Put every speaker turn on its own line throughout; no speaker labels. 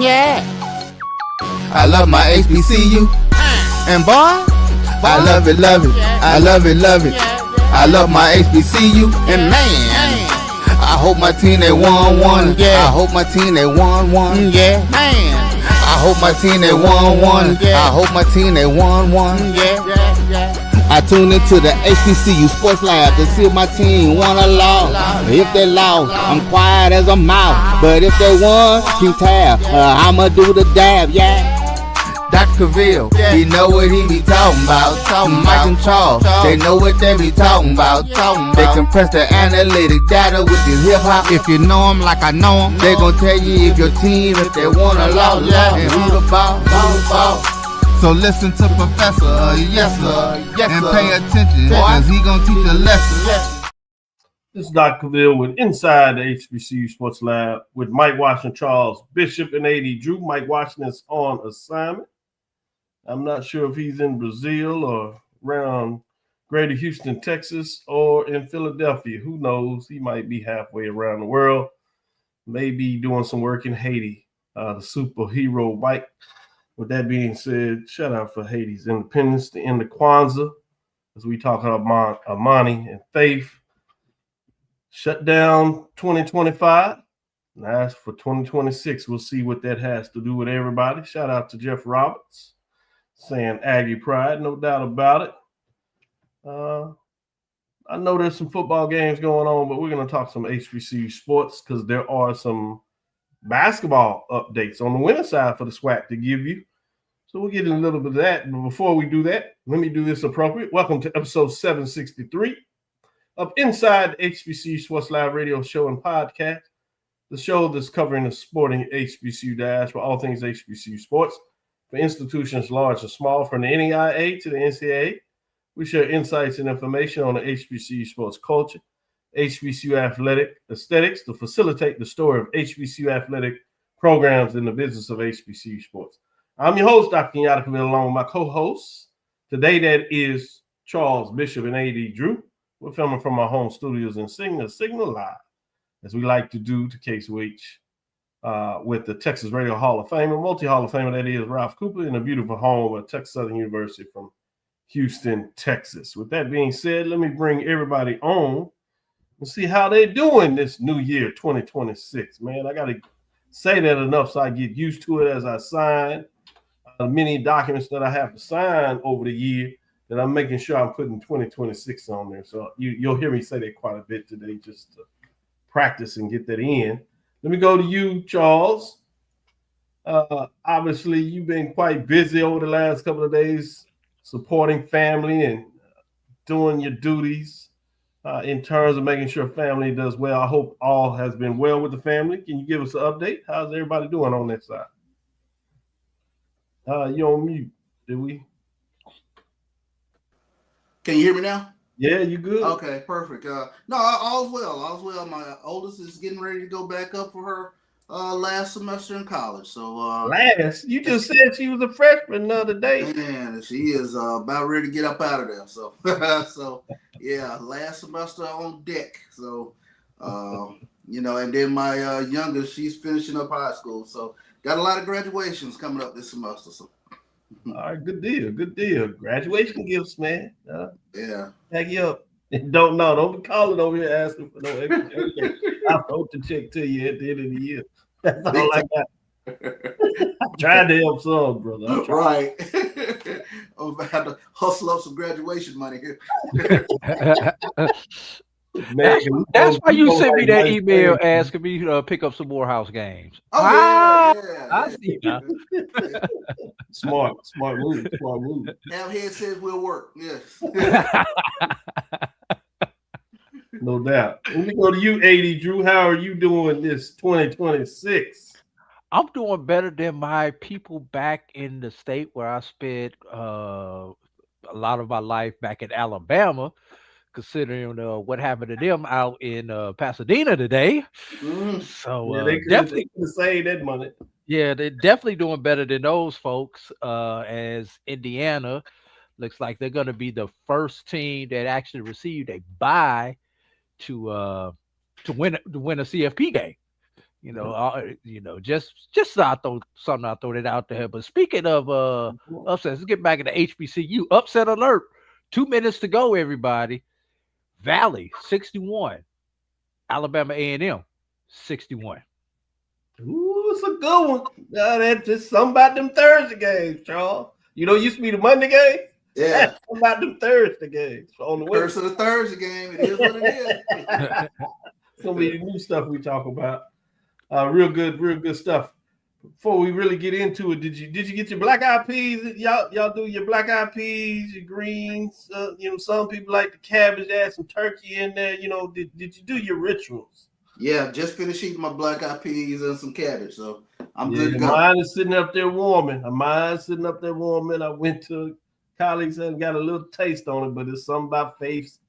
Yeah. I love my HBCU. And boy, I love it, love it. I love it, love it. I love my HBCU. And man, I hope my team they won one. Yeah. I hope my team they won one. Yeah. Man. I hope my team they won one. I hope my team they won one. Yeah. I tune into the HBCU Sports Lab to see if my team won or lost. If they lost, I'm quiet as a mouse. But if they won, keep tab. I'ma do the dab, yeah. Dr. Cavil, he know what he be talking about. Mike and Charles, they know what they be talking about. They compress the analytic data with this hip hop. If you know them like I know them, they gon' tell you if your team, if they won or lost, and who the ball. So listen to Professor, yes sir, and pay attention, cause he gonna teach a lesson.
This is Dr. Cavil with Inside the HBCU Sports Lab with Mike Washington, Charles Bishop, and AD Drew. Mike Washington is on assignment. I'm not sure if he's in Brazil or around Greater Houston, Texas, or in Philadelphia. Who knows? He might be halfway around the world. Maybe doing some work in Haiti, the superhero Mike. With that being said, shout out for Haiti's independence, the end of Kwanzaa, as we talk about Amani and Faith. Shut down 2025. Now as for 2026, we'll see what that has to do with everybody. Shout out to Jeff Roberts saying Aggie pride, no doubt about it. I know there's some football games going on, but we're going to talk some HBCU sports because there are some basketball updates on the winning side for the SWAC to give you. So we'll get in a little bit of that. But before we do that, let me do this appropriate. Welcome to episode 763 of Inside the HBCU Sports Live Radio Show and Podcast, the show that's covering the sporting HBCU dash for all things HBCU sports, for institutions large and small, from the NEIA to the NCAA. We share insights and information on the HBCU sports culture, HBCU athletic aesthetics to facilitate the story of HBCU athletic programs in the business of HBCU sports. I'm your host, Dr. Kenyatta Cavil, along with my co-hosts. Today, that is Charles Bishop and AD Drew. We're filming from our home studios in Signal Live, as we like to do to KSWH with the Texas Radio Hall of Fame, and multi-Hall of Famer, that is Ralph Cooper, in a beautiful home at Texas Southern University from Houston, Texas. With that being said, let me bring everybody on and see how they're doing this new year, 2026. Man, I got to say that enough so I get used to it as I sign many documents that I have to sign over the year, that I'm making sure I'm putting 2026 on there. So you'll hear me say that quite a bit today just to practice and get that in. Let me go to you, Charles. Obviously, you've been quite busy over the last couple of days supporting family and doing your duties in terms of making sure family does well. I hope all has been well with the family. Can you give us an update? How's everybody doing on that side? You're on mute. Did we?
Can you hear me now?
Yeah, you good.
Okay, perfect. No, all's well. All's well. My oldest is getting ready to go back up for her last semester in college. So
last? You just said she was a freshman the other day.
Man, she is about ready to get up out of there. So so yeah, last semester on deck. So and then my youngest, she's finishing up high school. So got a lot of graduations coming up this semester. So
all right, good deal. Graduation gifts, man.
Yeah.
Tag you up. Don't be calling over here asking for no extra. I'll hope to check to you at the end of the year. That's all I got. I tried to help some, brother.
Right. I'm about to hustle up some graduation money here.
Man, that's why you sent me that email asking me to pick up some more house games.
Oh, yeah.
I see now.
Smart move.
Have headsets will work. Yes.
No doubt. Let me go to you, AD Drew. How are you doing this 2026?
I'm doing better than my people back in the state where I spent a lot of my life back in Alabama, considering what happened to them out in Pasadena today. So
yeah, they definitely could save that money.
Yeah, they're definitely doing better than those folks. As Indiana looks like they're going to be the first team that actually received a bye to win a CFP game. Just so I throw something, I throw it out there. But speaking of upsets, let's get back into HBCU. Upset alert. 2 minutes to go, everybody. Valley 61, Alabama A&M 61.
Ooh, it's a good one. That's just something about them Thursday games, Charles. It used to be the Monday game.
Yeah.
That's something about them Thursday games on the
Curse of the Thursday game. It is what it is.
Some of the new stuff we talk about. Real good stuff. Before we really get into it, did you get your black eyed peas? Y'all do your black eyed peas, your greens. Some people like the cabbage, add some turkey in there. Did you do your rituals?
Yeah, just finished eating my black eyed peas and some cabbage, so I'm good to go.
Mine is sitting up there warming. I went to colleagues and got a little taste on it, but it's something about Faith's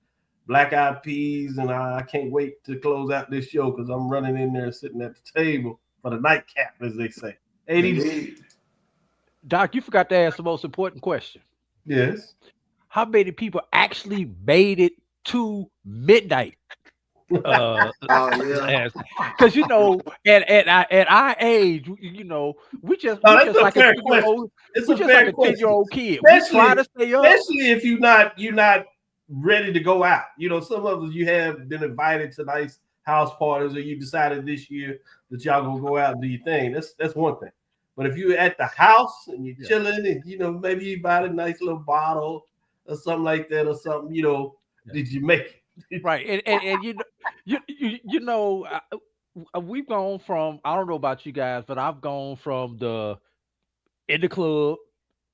black eyed peas, and I can't wait to close out this show because I'm running in there sitting at the table for the nightcap, as they say. 80.
Doc, you forgot to ask the most important question.
Yes.
How many people actually made it to midnight? Because at our age, we just like a 10-year-old kid. We try to stay up,
especially if you're not ready to go out. Some of us, you have been invited to nice house parties, or you decided this year that y'all gonna go out and do your thing. That's one thing. But if you're at the house and you're chilling, and maybe you buy a nice little bottle or something like that, or something, did you make it?
Right, and we've gone from, I don't know about you guys, but I've gone from in the club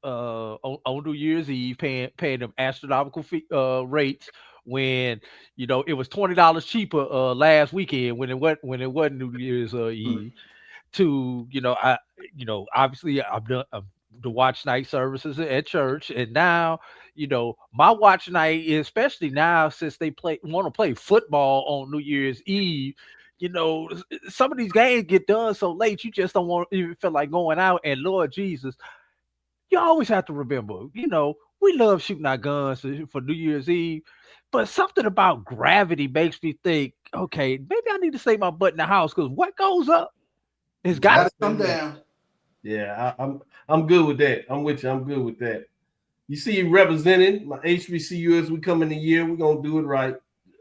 on New Year's Eve paying them astronomical rates when it was $20 cheaper last weekend when it wasn't New Year's Eve, to obviously I've done the watch night services at church, and now my watch night, especially now since they want to play football on New Year's Eve. Some of these games get done so late, you just don't even feel like going out. And Lord Jesus, you always have to remember, we love shooting our guns for New Year's Eve, but something about gravity makes me think, okay, maybe I need to save my butt in the house, because what goes up has got to
come down.
Yeah, I'm good with that. I'm with you. I'm good with that. You see, representing my HBCU as we come in the year, we're gonna do it right.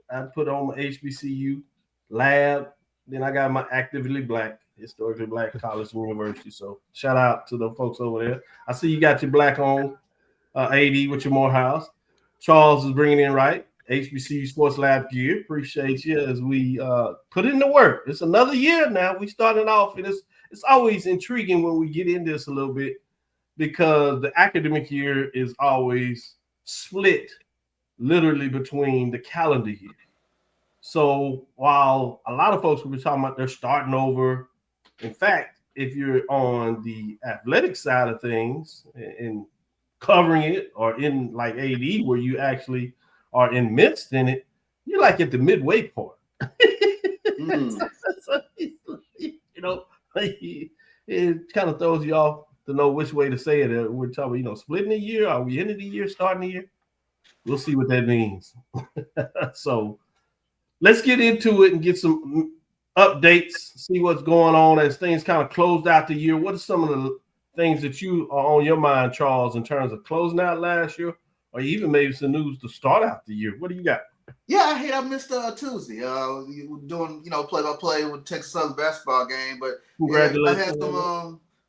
I put on my HBCU lab. Then I got my actively black, historically black college and university. So shout out to the folks over there. I see you got your black on, AD with your Morehouse. Charles is bringing in right HBCU Sports Lab gear. Appreciate you as we put in the work. It's another year now. We starting off, and it's always intriguing when we get into this a little bit, because the academic year is always split literally between the calendar year. So while a lot of folks will be talking about they're starting over, in fact, if you're on the athletic side of things and covering it, or in like AD where you actually are immersed in it, you're like at the midway point. It kind of throws you off to know which way to say it. We're talking, splitting the year. Are we into the year, starting the year? We'll see what that means. So let's get into it and get some updates, see what's going on as things kind of closed out the year. What are some of the things that you are on your mind, Charles, in terms of closing out last year, or even maybe some news to start out the year? What do you got?
Yeah, I missed Tuesday. Doing play-by-play with Texas Southern basketball game, but
congratulations.
I had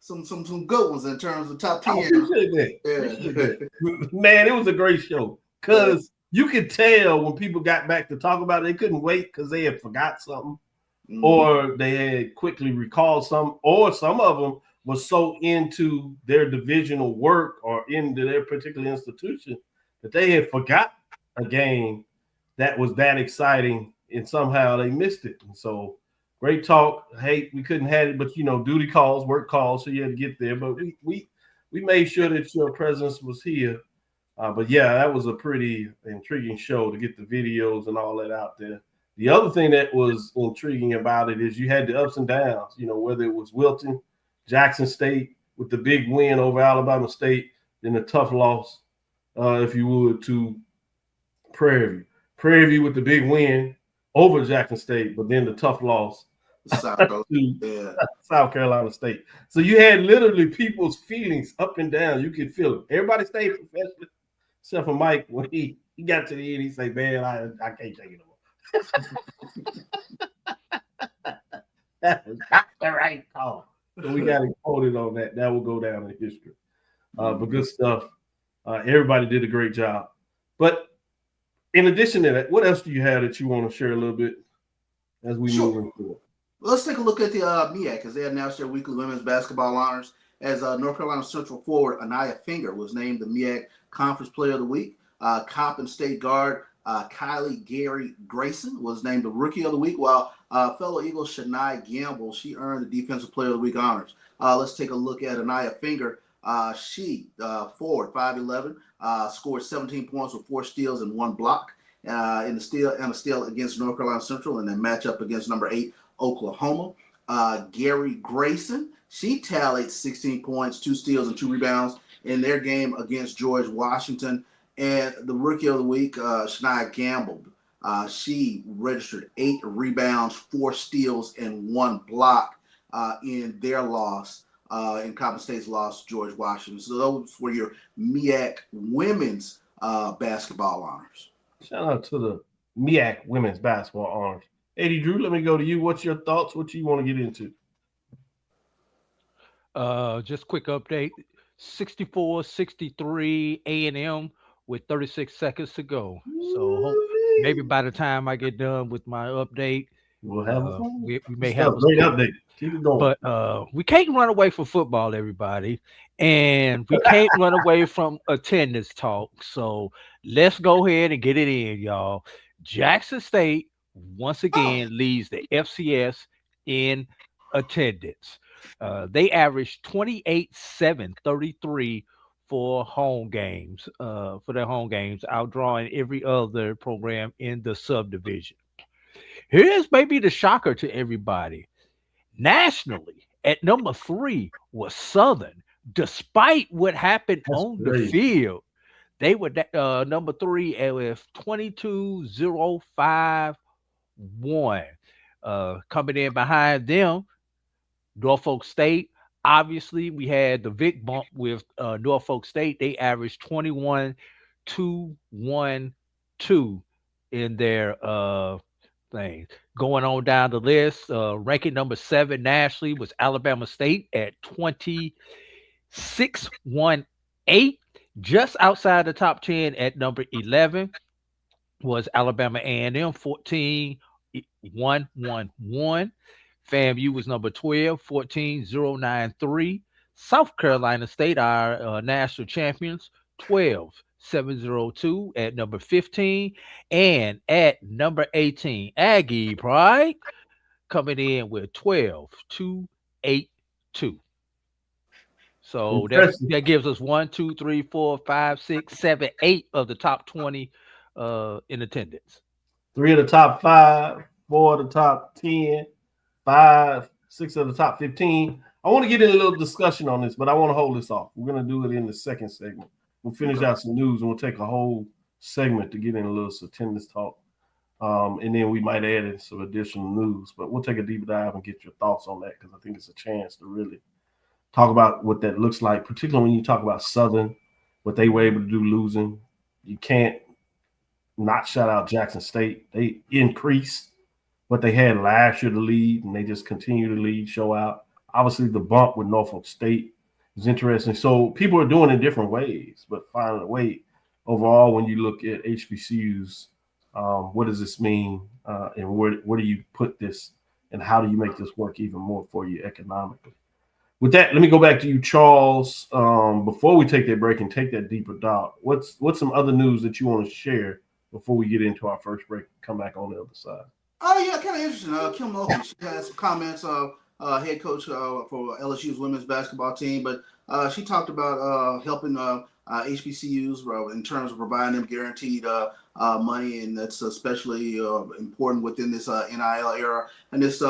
some good ones in terms of top 10.
Appreciate that. Man, it was a great show, because you could tell when people got back to talk about it, they couldn't wait because they had forgot something, or they had quickly recalled something, or some of them was so into their divisional work or into their particular institution that they had forgot a game that was that exciting, and somehow they missed it. And so great talk. Hey, we couldn't have it, but duty calls, work calls, so you had to get there. But we made sure that your presence was here. But yeah, that was a pretty intriguing show to get the videos and all that out there. The other thing that was intriguing about it is you had the ups and downs, whether it was Wilton, Jackson State with the big win over Alabama State, then the tough loss, if you would, to Prairie View. Prairie View with the big win over Jackson State, but then the tough loss
South Carolina. Yeah.
South Carolina State. So you had literally people's feelings up and down. You could feel it. Everybody stayed professional, except for Mike. When he got to the end, he said, "Man, I can't take it no more." That was not the right call. So we got him quoted on that. That will go down in history. But good stuff. Everybody did a great job. But in addition to that, what else do you have that you want to share a little bit as we move into it?
Let's take a look at the MEAC because they announced their weekly women's basketball honors as North Carolina Central forward Anaya Finger was named the MEAC Conference Player of the Week. Coppin State guard Kylie Gary Grayson was named the Rookie of the Week, while fellow Eagle Shania Gamble, she earned the Defensive Player of the Week honors. Let's take a look at Anaya Finger. She, forward, 5'11", scored 17 points with 4 steals and 1 block in a steal against North Carolina Central and then matchup against number 8 Oklahoma. Gary Grayson, she tallied 16 points, 2 steals, and 2 rebounds in their game against George Washington. And the Rookie of the Week, Shania Gamble, she registered 8 rebounds, 4 steals, and 1 block in their loss, in Coppin State's loss to George Washington. So those were your MEAC women's basketball honors.
Shout out to the MEAC women's basketball honors. Eddie Drew, let me go to you. What's your thoughts? What you want to get into?
Just quick update. 64-63 A&M with 36 seconds to go. So maybe by the time I get done with my update,
we'll have
we may have a
great update. Keep it going.
But we can't run away from football, everybody. And we can't run away from attendance talk. So let's go ahead and get it in, y'all. Jackson State once again leads the FCS in attendance. They averaged 28,733 for home games, for their home games, outdrawing every other program in the subdivision. Here's maybe the shocker to everybody. Nationally, at number 3 was Southern. Despite what happened on the field, they were number 3 with 22,051. Coming in behind them, Norfolk State. Obviously, we had the Vic bump with Norfolk State. They averaged 21,212 in their things. Going on down the list, ranking number 7 nationally was Alabama State at 26,118. Just outside the top 10 at number 11 was Alabama A&M, 14,111. FAMU was number 12, 14,093. South Carolina State, our national champions, 12,702 at number 15. And at number 18, Aggie Pride coming in with 12,282. So that gives us 1, 2, 3, 4, 5, 6, 7, 8 of the top 20 in attendance.
3 of the top 5, 4 of the top 10, 5, 6 of the top 15. I want to get in a little discussion on this, but I want to hold this off. We're going to do it in the second segment. We'll finish out some news and we'll take a whole segment to get in a little attendance talk. And then we might add in some additional news, but we'll take a deeper dive and get your thoughts on that because I think it's a chance to really talk about what that looks like, particularly when you talk about Southern, what they were able to do losing. You can't not shout out Jackson State. They increased what they had last year to lead, and they just continue to lead, show out. Obviously, the bump with Norfolk State is interesting. So people are doing it in different ways, but finding a way. Overall, when you look at HBCUs, what does this mean, and where do you put this, and how do you make this work even more for you economically? With that, let me go back to you, Charles. Before we take that break and take that deeper dive, what's some other news that you want to share before we get into our first break and come back on the other side?
Oh, yeah, kind of interesting. Kim Mulkey, she had some comments, head coach for LSU's women's basketball team, but she talked about helping HBCUs in terms of providing them guaranteed money, and that's especially important within this NIL era. And this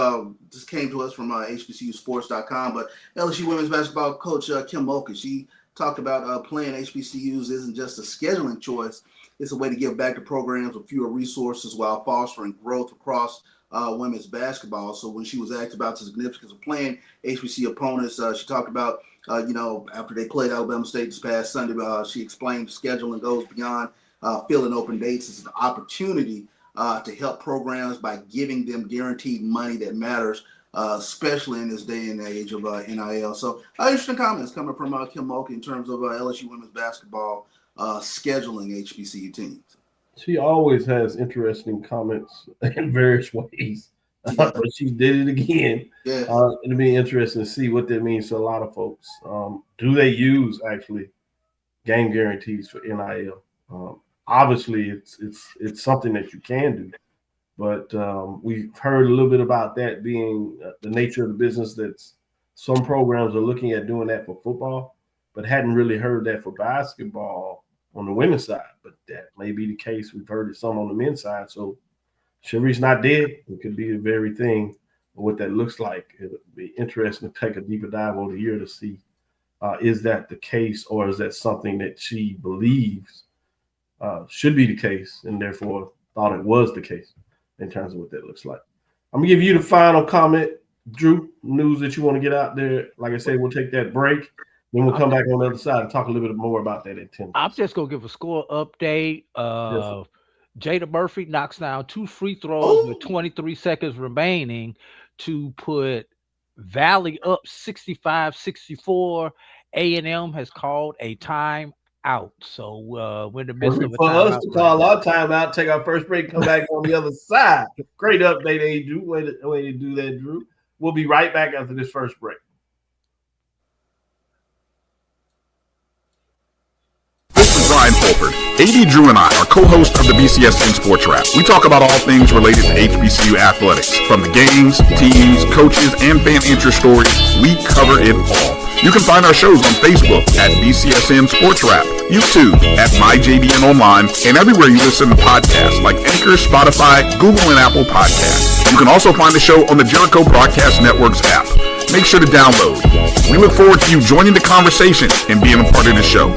came to us from HBCUsports.com, but LSU women's basketball coach Kim Mulkey, she talked about playing HBCUs isn't just a scheduling choice. It's a way to give back to programs with fewer resources while fostering growth across women's basketball. So when she was asked about the significance of playing HBC opponents, she talked about, after they played Alabama State this past Sunday, she explained the scheduling goes beyond filling open dates. It's an opportunity to help programs by giving them guaranteed money that matters, especially in this day and age of NIL. So interesting comments coming from Kim Mulkey in terms of LSU women's basketball scheduling HBCU teams.
She always has interesting comments in various ways. But she did it again.
Yeah.
It'll be interesting to see what that means to a lot of folks. Do they use actually game guarantees for NIL? Obviously, it's something that you can do, but we've heard a little bit about that being the nature of the business. That some programs are looking at doing that for football, but hadn't really heard that for basketball on the women's side. But that may be the case. We've heard it some on the men's side. So Cherie's not dead. It could be the very thing of what that looks like. It'll be interesting to take a deeper dive over the year to see is that the case, or is that something that she believes should be the case, and therefore thought it was the case in terms of what that looks like. I'm gonna give you the final comment, Drew. News that you want to get out there. Like I said, we'll take that break. Then we'll come back on the other side and talk a little bit more about that attendance.
I'm just gonna give a score update.
Yes,
Jada Murphy knocks down 2 free throws with 23 seconds remaining to put Valley up 65-64. A&M has called a time out. So we're in the midst of a
for us to call
right
our timeout, take our first break, come back on the other side. Great update, Drew. Way to do that, Drew. We'll be right back after this first break.
This is Brian Fulford. AD Drew and I are co-hosts of the BCSN Sports Wrap. We talk about all things related to HBCU athletics. From the games, teams, coaches, and fan interest stories, we cover it all. You can find our shows on Facebook at BCSN Sports Wrap, YouTube at MyJBN Online, and everywhere you listen to podcasts like Anchor, Spotify, Google, and Apple Podcasts. You can also find the show on the Jericho Broadcast Network's app. Make sure to download. We look forward to you joining the conversation and being a part of the show.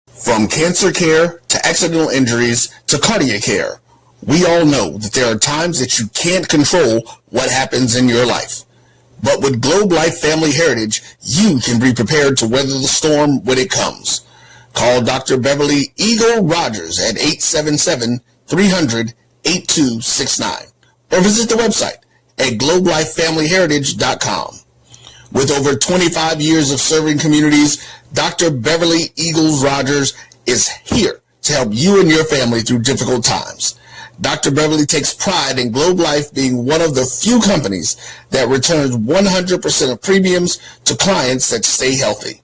From cancer care to accidental injuries to cardiac care, we all know that there are times that you can't control what happens in your life. But with Globe Life Family Heritage, you can be prepared to weather the storm when it comes. Call Dr. Beverly Eagle Rogers at 877-300-8269 or visit the website at globelifefamilyheritage.com. With over 25 years of serving communities, Dr. Beverly Eagles Rogers is here to help you and your family through difficult times. Dr. Beverly takes pride in Globe Life being one of the few companies that returns 100% of premiums to clients that stay healthy.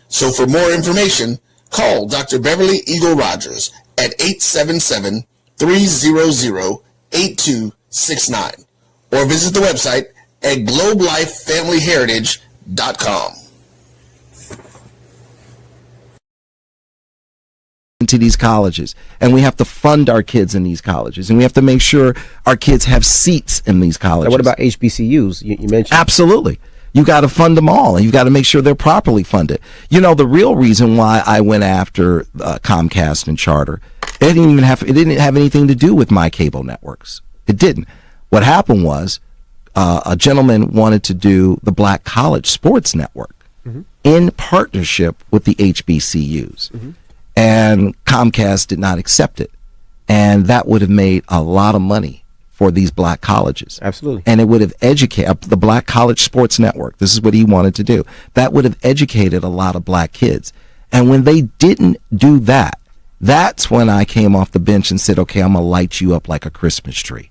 So for more information, call Dr. Beverly Eagle Rogers at 877-300-8269 or visit the website at globelifefamilyheritage.com.
Into these colleges, and we have to fund our kids in these colleges, and we have to make sure our kids have seats in these colleges.
Now, what about HBCUs? You mentioned
absolutely. You got to fund them all, and you've got to make sure they're properly funded. You know, the real reason why I went after Comcast and Charter, it didn't have anything to do with my cable networks. It didn't. What happened was a gentleman wanted to do the Black College Sports Network in partnership with the HBCUs. And Comcast did not accept it. And that would have made a lot of money for these black colleges.
Absolutely.
And it would have educated the Black College Sports Network. This is what he wanted to do. That would have educated a lot of black kids. And when they didn't do that, that's when I came off the bench and said, okay, I'm going to light you up like a Christmas tree.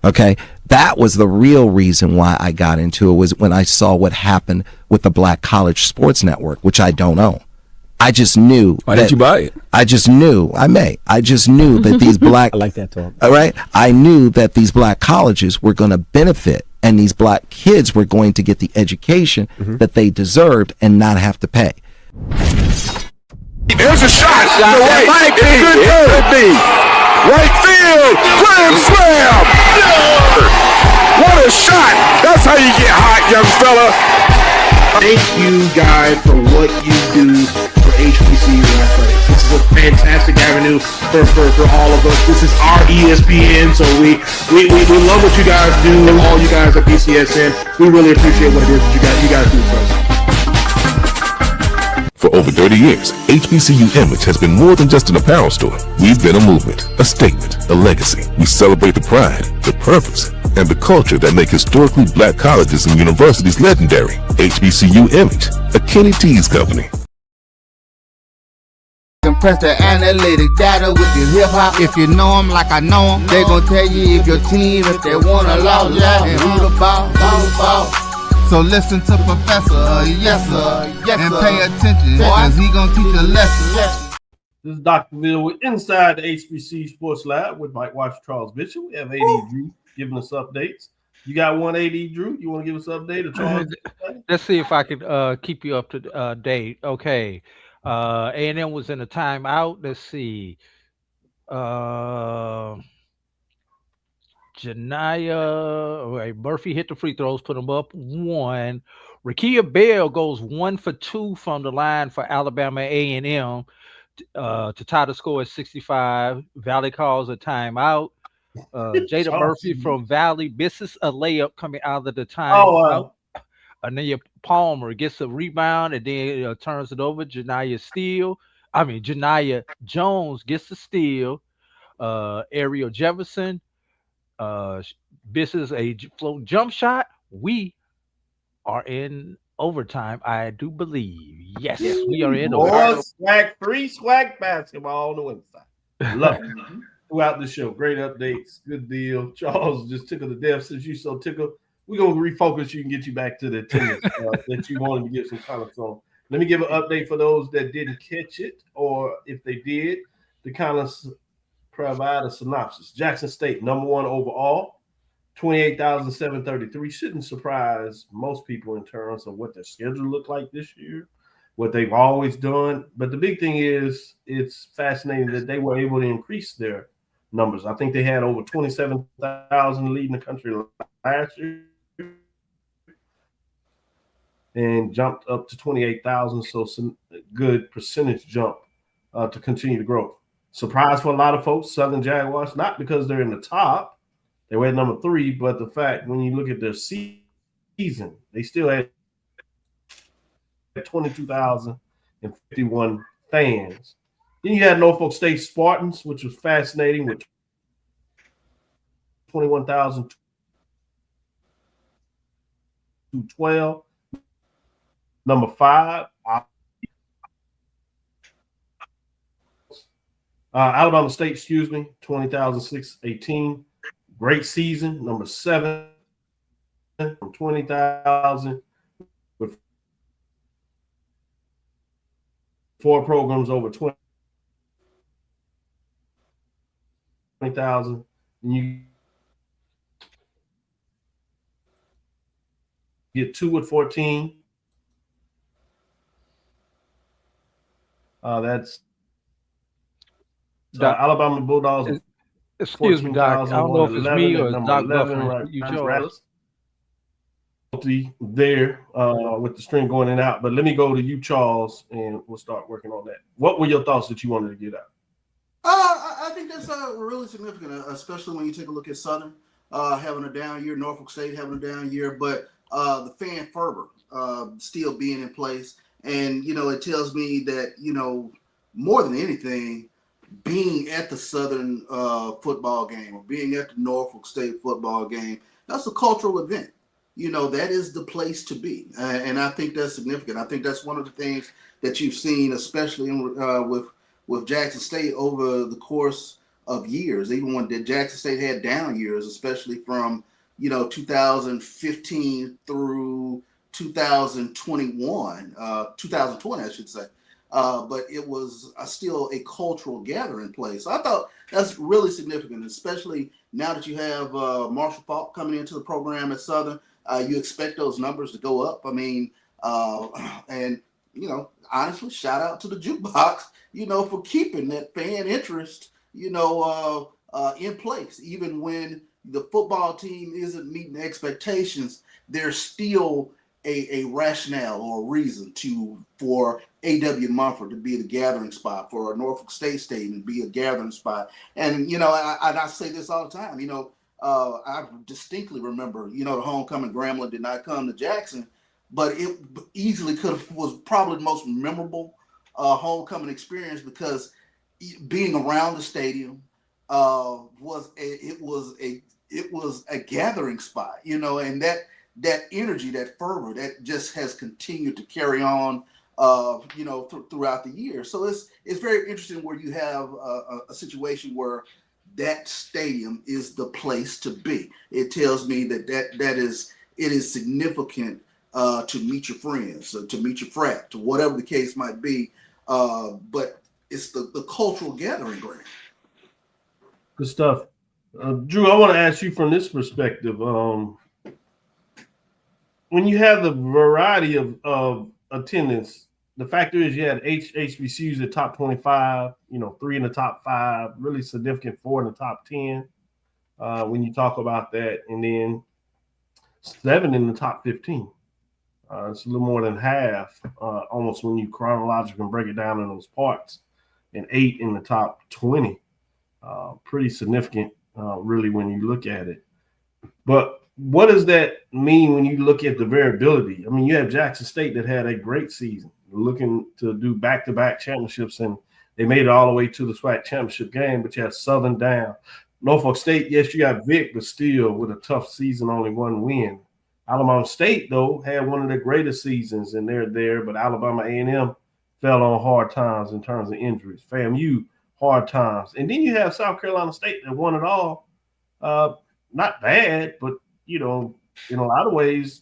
Okay. That was the real reason why I got into it, was when I saw what happened with the Black College Sports Network, which I don't own. I just knew.
Why didn't you buy it?
I just knew. I just knew that these black.
I like that talk.
All right. I knew that these black colleges were going to benefit, and these black kids were going to get the education that they deserved and not have to pay.
There's a shot. To right. It could be. Right field. Grand slam. What a shot. That's how you get hot, young fella.
Thank you guys for what you do for
HBCU athletics. This is a fantastic avenue for all of us. This is our ESPN, so we love what you guys do, all you guys at BCSN. We really appreciate what it is that you guys do for us.
For over 30 years, HBCU Image has been more than just an apparel store. We've been a movement, a statement, a legacy. We celebrate the pride, the purpose, and the culture that make historically black colleges and universities legendary. HBCU Image, a Kenny T's company.
Compress the analytic data with your hip hop. If you know them like I know them, they gon' tell you if your team, if they wanna lose, and who the ball. So listen to Professor, yes sir, and pay attention, cause he gon' teach a lesson.
This is Dr. Cavil. We're inside the HBC Sports Lab with Mike Watch, Charles Bishop. We have AD Drew giving us updates. You got one, AD Drew? You want to give us an update? Or Charles?
Let's see if I can keep you up to date. Okay. A&M was in a timeout. Let's see. Janiyah Murphy hit the free throws, put them up 1. Rakia Bell goes 1 for 2 from the line for Alabama A&M to tie the score at 65. Valley calls a timeout. Jada Murphy from Valley misses a layup coming out of the timeout. Anaya Palmer gets a rebound and then turns it over. Janiyah Jones gets the steal. Ariel Jefferson misses a float jump shot. We are in overtime, I do believe. Yes, we are in overtime.
Free swag basketball on the website. Love it. Throughout the show. Great updates. Good deal. Charles just tickled to death since you so tickled. We're going to refocus you and get you back to the attendance that you wanted to give some comments on. Let me give an update for those that didn't catch it, or if they did, to kind of provide a synopsis. Jackson State, number 1 overall, 28,733. Shouldn't surprise most people in terms of what their schedule looked like this year, what they've always done. But the big thing is, it's fascinating that they were able to increase their numbers. I think they had over 27,000 leading the country last year and jumped up to 28,000. So some good percentage jump to continue to grow. Surprise for a lot of folks, Southern Jaguars, not because they're in the top. They were at number 3, but the fact when you look at their season, they still had 22,051 fans. Then you had Norfolk State Spartans, which was fascinating, with 21,212. Number 5, Alabama State, 20,618. Great season. Number 7, from 20,000, with 4 programs over 20,000. And you get 2 at 14. That's Alabama Bulldogs.
Excuse me, Doc. I don't know if it's me or Doc Buffering.
There with the string going in and out. But let me go to you, Charles, and we'll start working on that. What were your thoughts that you wanted to get out?
I think that's really significant, especially when you take a look at Southern having a down year, Norfolk State having a down year, but the fan fervor still being in place. And, it tells me that, more than anything, being at the Southern football game or being at the Norfolk State football game, that's a cultural event. That is the place to be. And I think that's significant. I think that's one of the things that you've seen, especially with Jackson State over the course of years, even when Jackson State had down years, especially from, 2015 through 2020, I should say. But it was still a cultural gathering place. So I thought that's really significant, especially now that you have Marshall Faulk coming into the program at Southern. You expect those numbers to go up. I mean, and, honestly, shout out to the jukebox, for keeping that fan interest, in place. Even when the football team isn't meeting expectations, there's still a rationale or a reason for A.W. Mumford to be the gathering spot, for Norfolk State Stadium to be a gathering spot. And, I say this all the time, I distinctly remember, the homecoming Grambling did not come to Jackson, but it easily was probably the most memorable homecoming experience because being around the stadium was a gathering spot, and that energy, that fervor, that just has continued to carry on, throughout the year. So it's very interesting where you have a situation where that stadium is the place to be. It tells me that it is significant to meet your friends, to meet your frat, to whatever the case might be. But it's the cultural gathering ground.
Good stuff. Drew, I want to ask you from this perspective. When you have the variety of attendance, the factor is you had HBCUs at top 25, 3 in the top 5, really significant 4 in the top 10 when you talk about that, and then 7 in the top 15. It's a little more than half, almost when you chronologically break it down in those parts, and 8 in the top 20. Pretty significant, really, when you look at it. But what does that mean when you look at the variability? I mean, you have Jackson State that had a great season, looking to do back-to-back championships, and they made it all the way to the SWAC championship game, but you had Southern down. Norfolk State, yes, you got Vic, but still with a tough season, only 1 win. Alabama State, though, had one of the greatest seasons, and they're there, but Alabama A&M fell on hard times in terms of injuries. FAMU, hard times. And then you have South Carolina State that won it all. Not bad, but, in a lot of ways,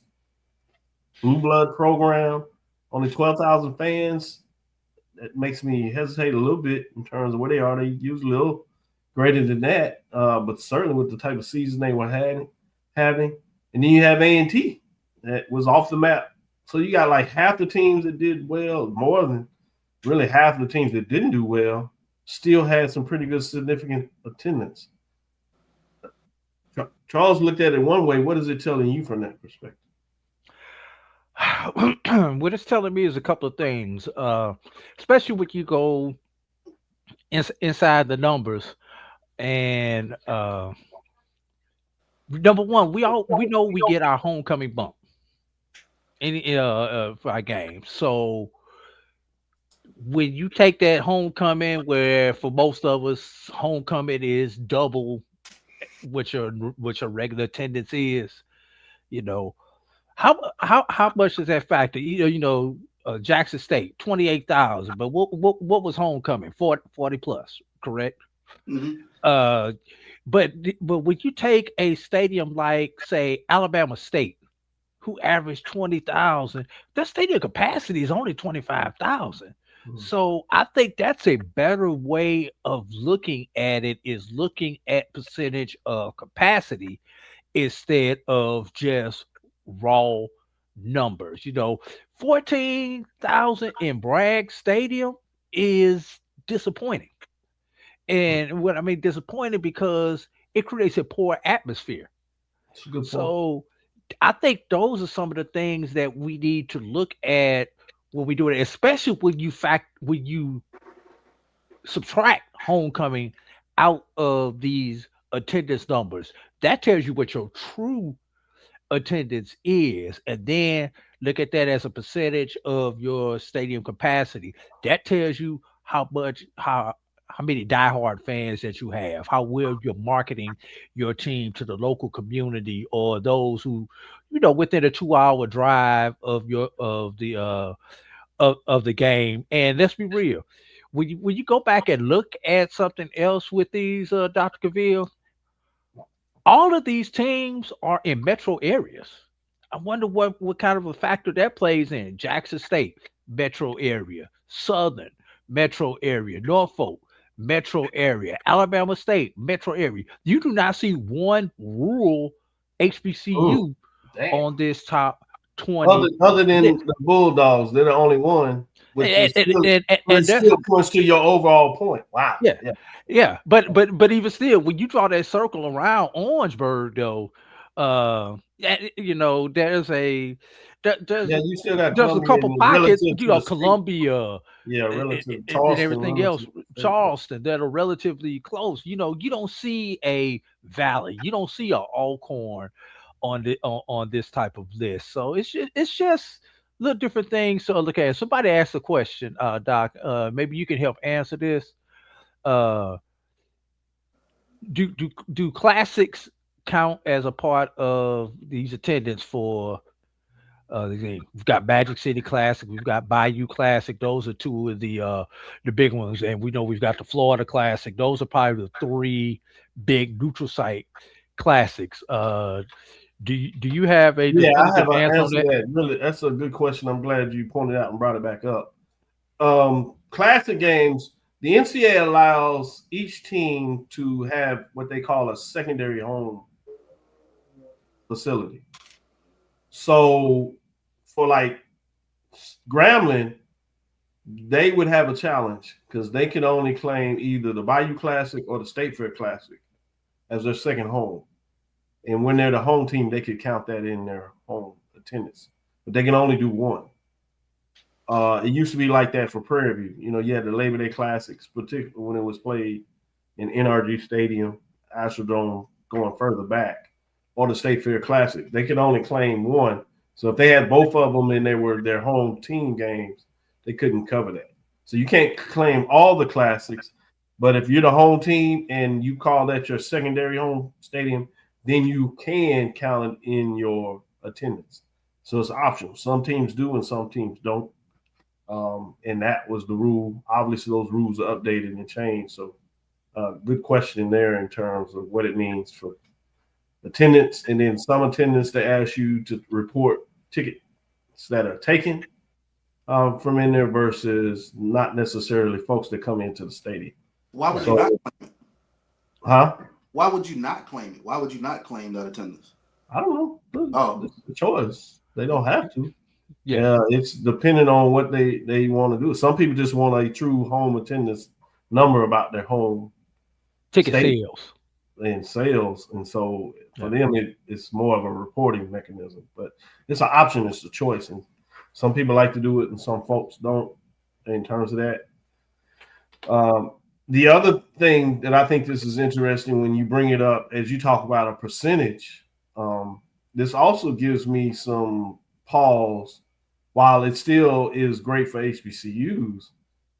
blue blood program, only 12,000 fans. That makes me hesitate a little bit in terms of where they are. They usually a little greater than that, but certainly with the type of season they were having. And then you have A&T that was off the map. So you got like half the teams that did well, more than really half the teams that didn't do well, still had some pretty good significant attendance. Charles looked at it one way. What is it telling you from that perspective?
What it's telling me is a couple of things, especially when you go inside the numbers. And number one, we know we get our homecoming bump for our game. So when you take that homecoming, where for most of us, homecoming is double what your regular attendance is, how much does that factor? Jackson State 28,000, but what was homecoming? 40 plus, correct?
Mm-hmm.
But when you take a stadium like, say, Alabama State, who averaged 20,000, their stadium capacity is only 25,000. So I think that's a better way of looking at it, is looking at percentage of capacity instead of just raw numbers. 14,000 in Bragg Stadium is disappointing. And what I mean disappointing, because it creates a poor atmosphere.
That's a good point.
So I think those are some of the things that we need to look at when we do it, especially when you subtract homecoming out of these attendance numbers. That tells you what your true attendance is, and then look at that as a percentage of your stadium capacity. That tells you how many diehard fans that you have, how well you're marketing your team to the local community, or those who, within a 2-hour drive of the game. And let's be real, when you go back and look at something else with these, Dr. Cavil, all of these teams are in metro areas. I wonder what kind of a factor that plays in. Jackson State, metro area. Southern, metro area. Norfolk, metro area. Alabama State, metro area. You do not see one rural HBCU on this top 20.
Other than the Bulldogs, they're the only one. Which still points to your overall point. Wow.
Yeah. But even still, when you draw that circle around Orangeburg, though, You know, there's
Yeah, you still got
there's a
Columbia
couple
and
pockets,
relative
you
to
know,
the state.
Columbia
Yeah, relative to
and
Charleston,
everything else,
relative to the state.
Charleston, that are relatively close. You know, you don't see a Valley, you don't see a Alcorn on this type of list. So it's just little different things to look at. Somebody asked a question, Doc. Maybe you can help answer this. Uh, do classics count as a part of these attendance for we've got Magic City Classic, we've got Bayou Classic. Those are two of the big ones, and we know we've got the Florida Classic. Those are probably the three big neutral site classics. Do you have a
Yeah, I
definitive
have an
answer on
answer to
that?
that. Really, that's a good question. I'm glad you pointed out and brought it back up. Classic games, the NCAA allows each team to have what they call a secondary home facility. So for like Grambling, they would have a challenge because they can only claim either the Bayou Classic or the State Fair Classic as their second home. And when they're the home team, they could count that in their home attendance. But they can only do one. It used to be like that for Prairie View. You know, you had the Labor Day Classics, particularly when it was played in NRG Stadium, Astrodome, going further back, or the State Fair Classic. They could only claim one. So if they had both of them and they were their home team games, they couldn't cover that. So you can't claim all the classics, but if you're the home team and you call that your secondary home stadium, then you can count it in your attendance. So it's optional. Some teams do and some teams don't. And that was the rule. Obviously, those rules are updated and changed. So good question there in terms of what it means for attendance. And then some attendance, they ask you to report tickets that are taken from in there versus not necessarily folks that come into the stadium.
Why would you not claim it?
Huh?
Why would you not claim it? Why would you not claim that attendance?
I don't know.
Oh,
It's a choice. They don't have to.
Yeah.
It's depending on what they want to do. Some people just want a true home attendance number about their home
Ticket
state
sales.
and sales. And so for them, it's more of a reporting mechanism. But it's an option. It's a choice. And some people like to do it and some folks don't in terms of that. The other thing that I think this is interesting when you bring it up, as you talk about a percentage, this also gives me some pause. While it still is great for HBCUs,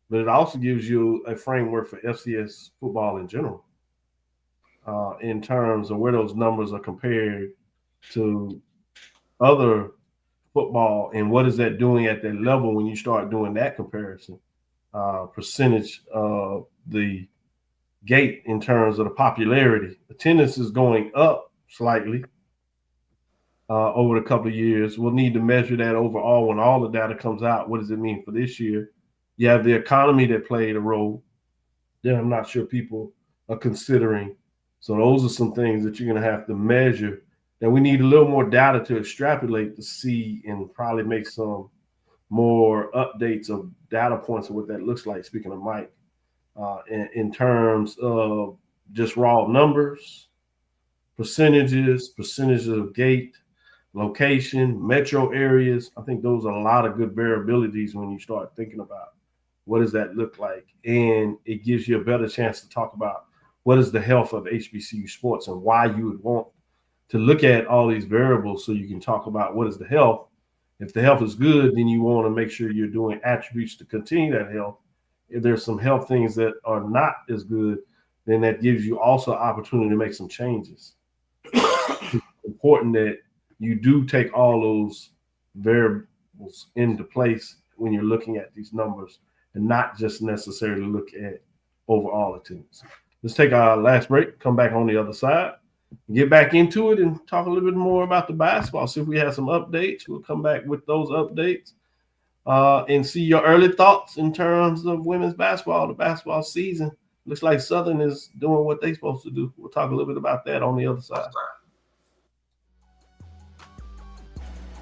but it also gives you a framework for FCS football in general, in terms of where those numbers are compared to other football and what is that doing at that level when you start doing that comparison. Percentage of the gate in terms of the popularity. Attendance is going up slightly over a couple of years. We'll need to measure that overall when all the data comes out. What does it mean for this year? You have the economy that played a role that I'm not sure people are considering. So those are some things that you're going to have to measure. And we need a little more data to extrapolate to see and probably make some more updates of data points of what that looks like, speaking of Mike, in terms of just raw numbers, percentages of gate, location, metro areas. I think those are a lot of good variabilities when you start thinking about what does that look like. And it gives you a better chance to talk about what is the health of HBCU sports and why you would want to look at all these variables so you can talk about what is the health. If the health is good, then you want to make sure you're doing attributes to continue that health. If there's some health things that are not as good, then that gives you also opportunity to make some changes. It's important that you do take all those variables into place when you're looking at these numbers and not just necessarily look at overall attendance. Let's take our last break, come back on the other side, get back into it and talk a little bit more about the basketball. See if we have some updates. We'll come back with those updates and see your early thoughts in terms of women's basketball, the basketball season. Looks like Southern is doing what they're supposed to do. We'll talk a little bit about that on the other side.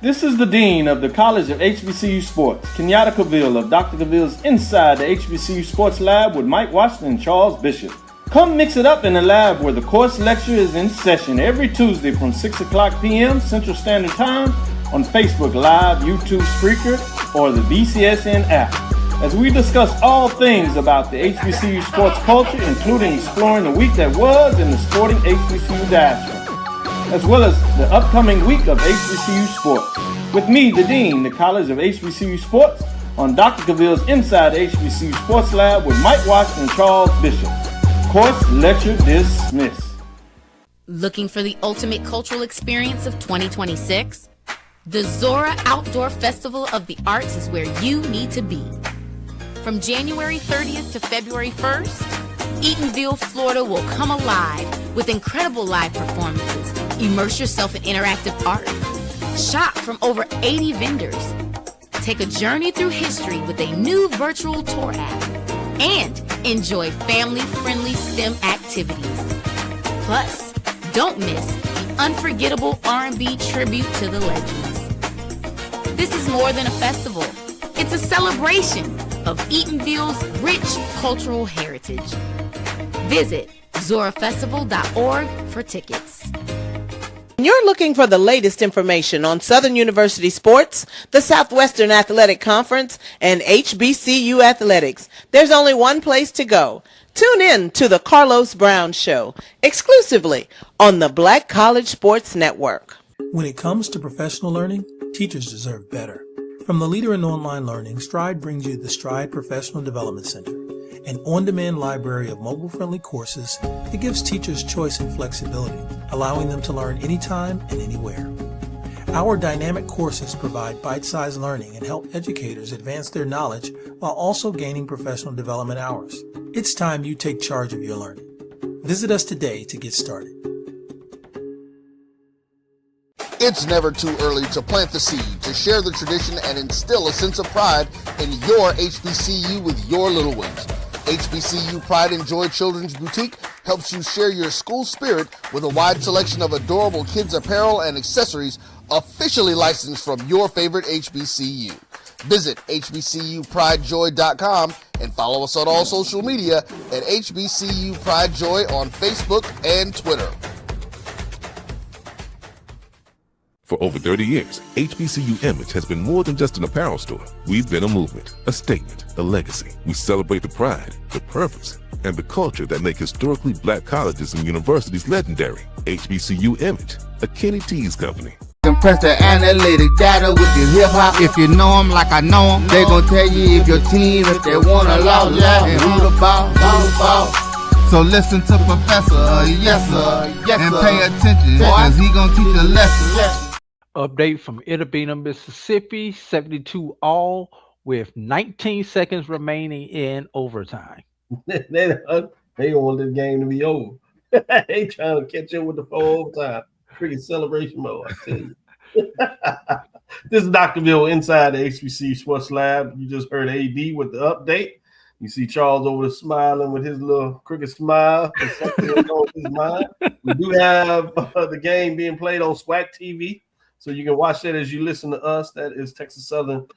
This is the Dean of the College of HBCU Sports, Kenyatta Cavil of Dr. Cavil's Inside the HBCU Sports Lab with Mike Washington and Charles Bishop. Come mix it up in the lab where the course lecture is in session every Tuesday from 6 o'clock p.m. Central Standard Time on Facebook Live, YouTube Spreaker, or the BCSN app, as we discuss all things about the HBCU sports culture, including exploring the week that was in the sporting HBCU diaspora, as well as the upcoming week of HBCU sports. With me, the Dean, the College of HBCU Sports, on Dr. Cavil's Inside HBCU Sports Lab with Mike Watts and Charles Bishop. Course lecture dismissed.
Looking for the ultimate cultural experience of 2026? The Zora Outdoor Festival of the Arts is where you need to be. From January 30th to February 1st, Eatonville, Florida will come alive with incredible live performances. Immerse yourself in interactive art. Shop from over 80 vendors. Take a journey through history with a new virtual tour app. And enjoy family-friendly STEM activities. Plus, don't miss the unforgettable R&B tribute to the legends. This is more than a festival. It's a celebration of Eatonville's rich cultural heritage. Visit zorafestival.org for tickets.
You're looking for the latest information on Southern University sports, the Southwestern Athletic Conference, and HBCU athletics. There's only one place to go. Tune in to the Carlos Brown Show, exclusively on the Black College Sports Network.
When it comes to professional learning, teachers deserve better. From the leader in online learning, Stride brings you the Stride Professional Development Center, an on-demand library of mobile-friendly courses that gives teachers choice and flexibility, allowing them to learn anytime and anywhere. Our dynamic courses provide bite-sized learning and help educators advance their knowledge while also gaining professional development hours. It's time you take charge of your learning. Visit us today to get started.
It's never too early to plant the seed, to share the tradition, and instill a sense of pride in your HBCU with your little ones. HBCU Pride and Joy Children's Boutique helps you share your school spirit with a wide selection of adorable kids apparel and accessories officially licensed from your favorite HBCU. Visit hbcupridejoy.com and follow us on all social media at HBCU Pride Joy on Facebook and Twitter.
For over 30 years, HBCU Image has been more than just an apparel store. We've been a movement, a statement, a legacy. We celebrate the pride, the purpose, and the culture that make historically black colleges and universities legendary. HBCU Image, a Kenny T's company.
Compress the analytic data with your hip hop. If you know them like I know them, they gon' tell you if your team, if they wanna lose, and who the ball. So listen to Professor, yes sir, and pay attention, cause he gon' teach a lesson.
Update from Itabena, Mississippi, 72 all with 19 seconds remaining in overtime.
They don't want this game to be over. They trying to catch up with the full overtime. Freaking celebration mode, I tell you. This is Dr. Bill inside the HBCU Sports Lab. You just heard AD with the update. You see Charles over there smiling with his little crooked smile. On his mind. We do have the game being played on SWAC TV. So you can watch that as you listen to us. That is Texas Southern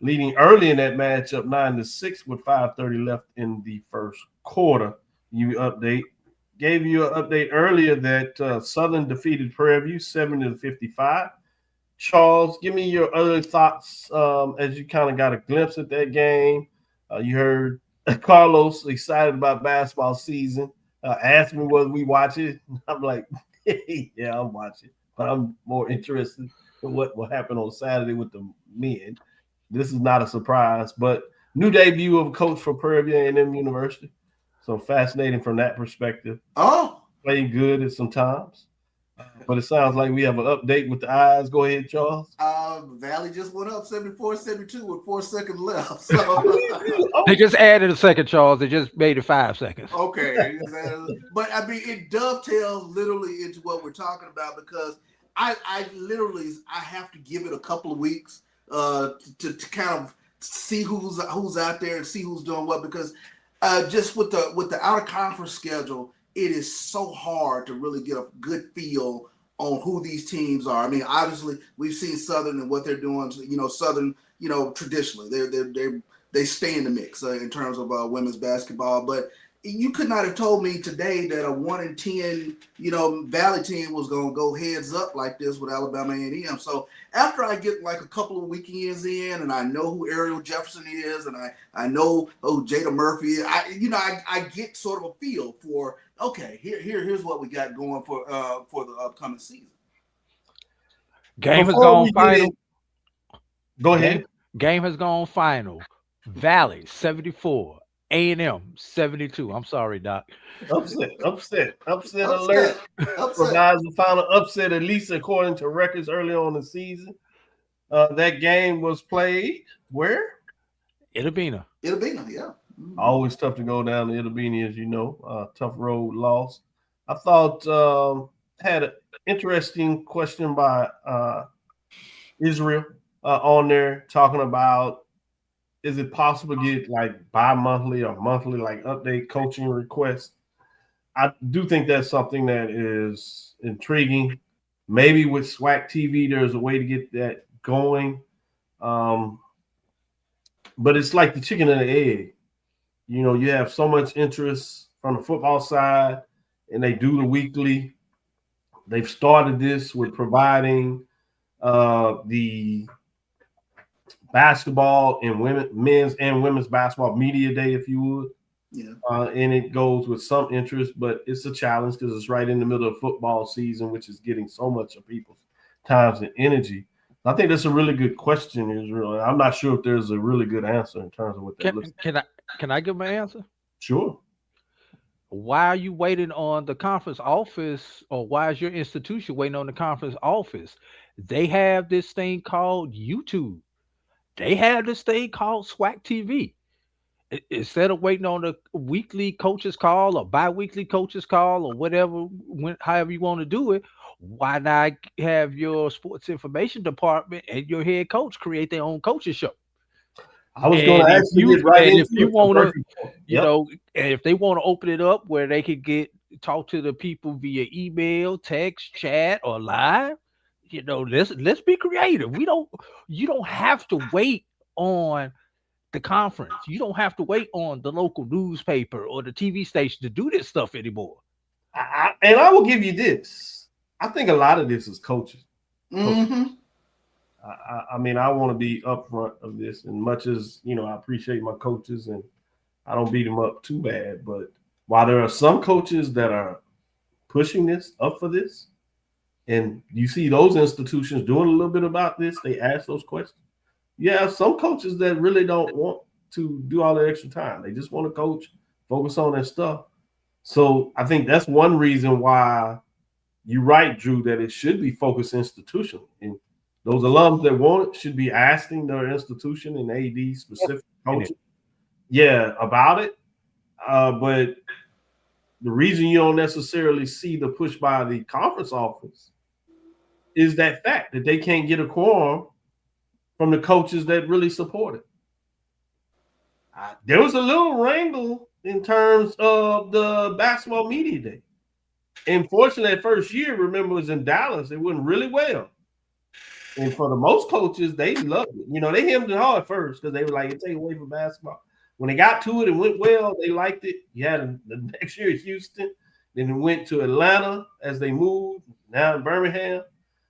leading early in that matchup, 9-6 with 5:30 left in the first quarter. Gave you an update earlier that Southern defeated Prairie View 70-55. Charles, give me your other thoughts as you kind of got a glimpse at that game. You heard Carlos excited about basketball season. Asked me whether we watch it. I'm like, yeah, I'm watching. But I'm more interested in what will happen on Saturday with the men. This is not a surprise, but new debut of a coach for Prairie View A&M University. So fascinating from that perspective.
Oh,
playing good at some times. But it sounds like we have an update with the eyes. Go ahead, Charles.
Valley just went up 74-72 with 4 seconds left. So
They just added a second, Charles. They just made it 5 seconds.
okay. But I mean, it dovetails literally into what we're talking about because I have to give it a couple of weeks to kind of see who's out there and see who's doing what because just with the out of conference schedule, it is so hard to really get a good feel on who these teams are. I mean, obviously we've seen Southern and what they're doing. Southern, traditionally they stay in the mix in terms of women's basketball. But you could not have told me today that a 1-10, Valley team was going to go heads up like this with Alabama A&M. So after I get like a couple of weekends in, and I know who Ariel Jefferson is, and I know who Jada Murphy is, I get sort of a feel for, okay, here's what we got going for the upcoming season.
Game has gone final.
Go ahead.
Game has gone final. Valley 74. A&M 72. I'm sorry, Doc.
Upset alert. Provides the final upset, at least according to records early on in the season. That game was played where?
Itabena,
yeah.
Always tough to go down to Itabena, as you know. Tough road loss. I thought had an interesting question by Israel on there talking about, is it possible to get like bi-monthly or monthly like update coaching requests? I do think that's something that is intriguing. Maybe with SWAC TV, there's a way to get that going. But it's like the chicken and the egg. You have so much interest from the football side, and they do the weekly. They've started this with providing the basketball and men's and women's basketball media day, if you would.
Yeah.
And it goes with some interest, but it's a challenge because it's right in the middle of football season, which is getting so much of people's times and energy. I think that's a really good question, Israel. I'm not sure if there's a really good answer in terms of what that looks like.
Can I give my answer?
Sure.
Why are you waiting on the conference office, or why is your institution waiting on the conference office? They have this thing called YouTube. They have this thing called SWAC TV. Instead of waiting on the weekly coaches call or bi-weekly coaches call or whatever, however you want to do it, why not have your sports information department and your head coach create their own coaches show?
I was going to actually get right into
if you want to,
and
if they want to open it up where they could talk to the people via email, text, chat, or live, let's be creative. You don't have to wait on the conference. You don't have to wait on the local newspaper or the TV station to do this stuff anymore.
And I will give you this. I think a lot of this is coaches.
Mm-hmm.
I mean, I want to be upfront of this, and much as I appreciate my coaches and I don't beat them up too bad, but while there are some coaches that are pushing this up for this, and you see those institutions doing a little bit about this, they ask those questions. You have some coaches that really don't want to do all the extra time. They just want to coach, focus on their stuff. So I think that's one reason why you're right, Drew, that it should be focused institutionally. And those alums that want it should be asking their institution and AD specific coaches, about it. But the reason you don't necessarily see the push by the conference office is that fact that they can't get a quorum from the coaches that really support it. There was a little wrangle in terms of the basketball media day. Unfortunately, that first year, remember, it was in Dallas. It went really well. And for the most coaches, they loved it. They hemmed it hard first because they were like, it take away from basketball. When they got to it and went well, they liked it. You had the next year at Houston. Then it went to Atlanta as they moved, now in Birmingham.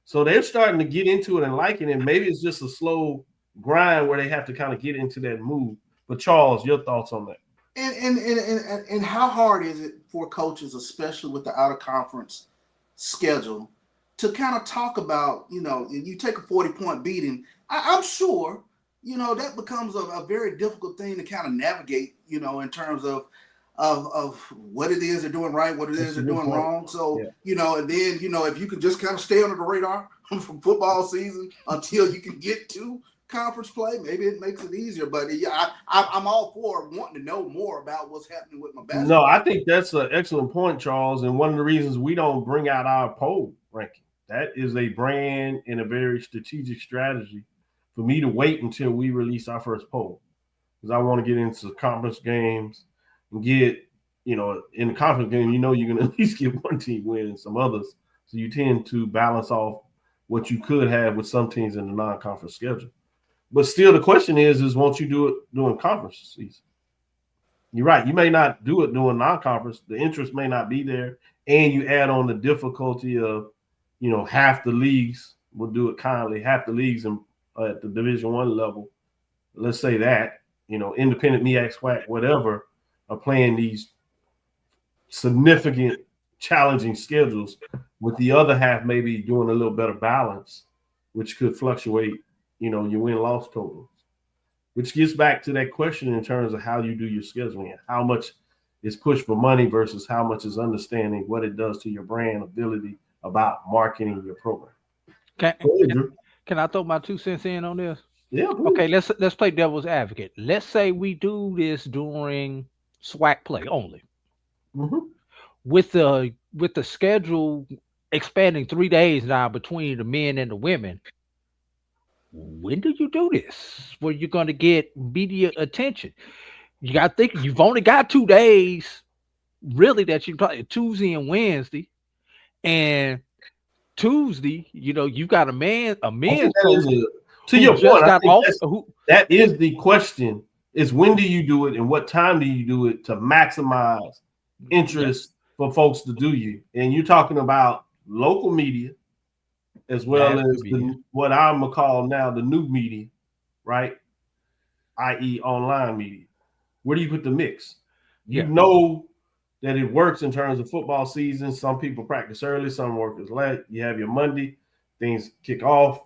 So they're starting to get into it and liking it. Maybe it's just a slow grind where they have to kind of get into that mood. But Charles, your thoughts on that?
And how hard is it for coaches, especially with the out of conference schedule, to kind of talk about, you take a 40-point beating. I'm sure, that becomes a very difficult thing to kind of navigate, in terms of what it is they're doing right, what it is they're doing wrong. So, and then, if you can just kind of stay under the radar from football season until you can get to conference play, maybe it makes it easier. But I'm all for wanting to know more about what's happening with my basketball.
No, I think that's an excellent point, Charles. And one of the reasons we don't bring out our poll ranking, that is a brand and a very strategic strategy for me to wait until we release our first poll, because I want to get into conference games and get, in the conference game, you're going to at least get one team win and some others. So you tend to balance off what you could have with some teams in the non-conference schedule. But still, the question is won't you do it during conference season? You're right. You may not do it during non-conference. The interest may not be there, and you add on the difficulty of, half the leagues will do it kindly. Half the leagues at the Division I level, let's say that, independent, MEAC, SWAC, whatever, are playing these significant, challenging schedules, with the other half maybe doing a little better balance, which could fluctuate, your win-loss totals. Which gets back to that question in terms of how you do your scheduling, how much is pushed for money versus how much is understanding what it does to your brand ability about marketing your program.
Can I throw my 2 cents in on this?
Yeah. Please.
Okay, let's play devil's advocate. Let's say we do this during SWAC play only.
Mm-hmm.
With the schedule expanding 3 days now between the men and the women. When do you do this? Where you're going to get media attention? You got to think you've only got 2 days, really, that you play Tuesday and Wednesday, and Tuesday, you've got a men's coach.
To your point, I think that is the question: is when do you do it and what time do you do it to maximize interest for folks to do you? And you're talking about local media, as well as what I'm gonna call now the new media, right? I.e., online media. Where do you put the mix? You know that it works in terms of football season. Some people practice early, some work as late. You have your Monday, things kick off,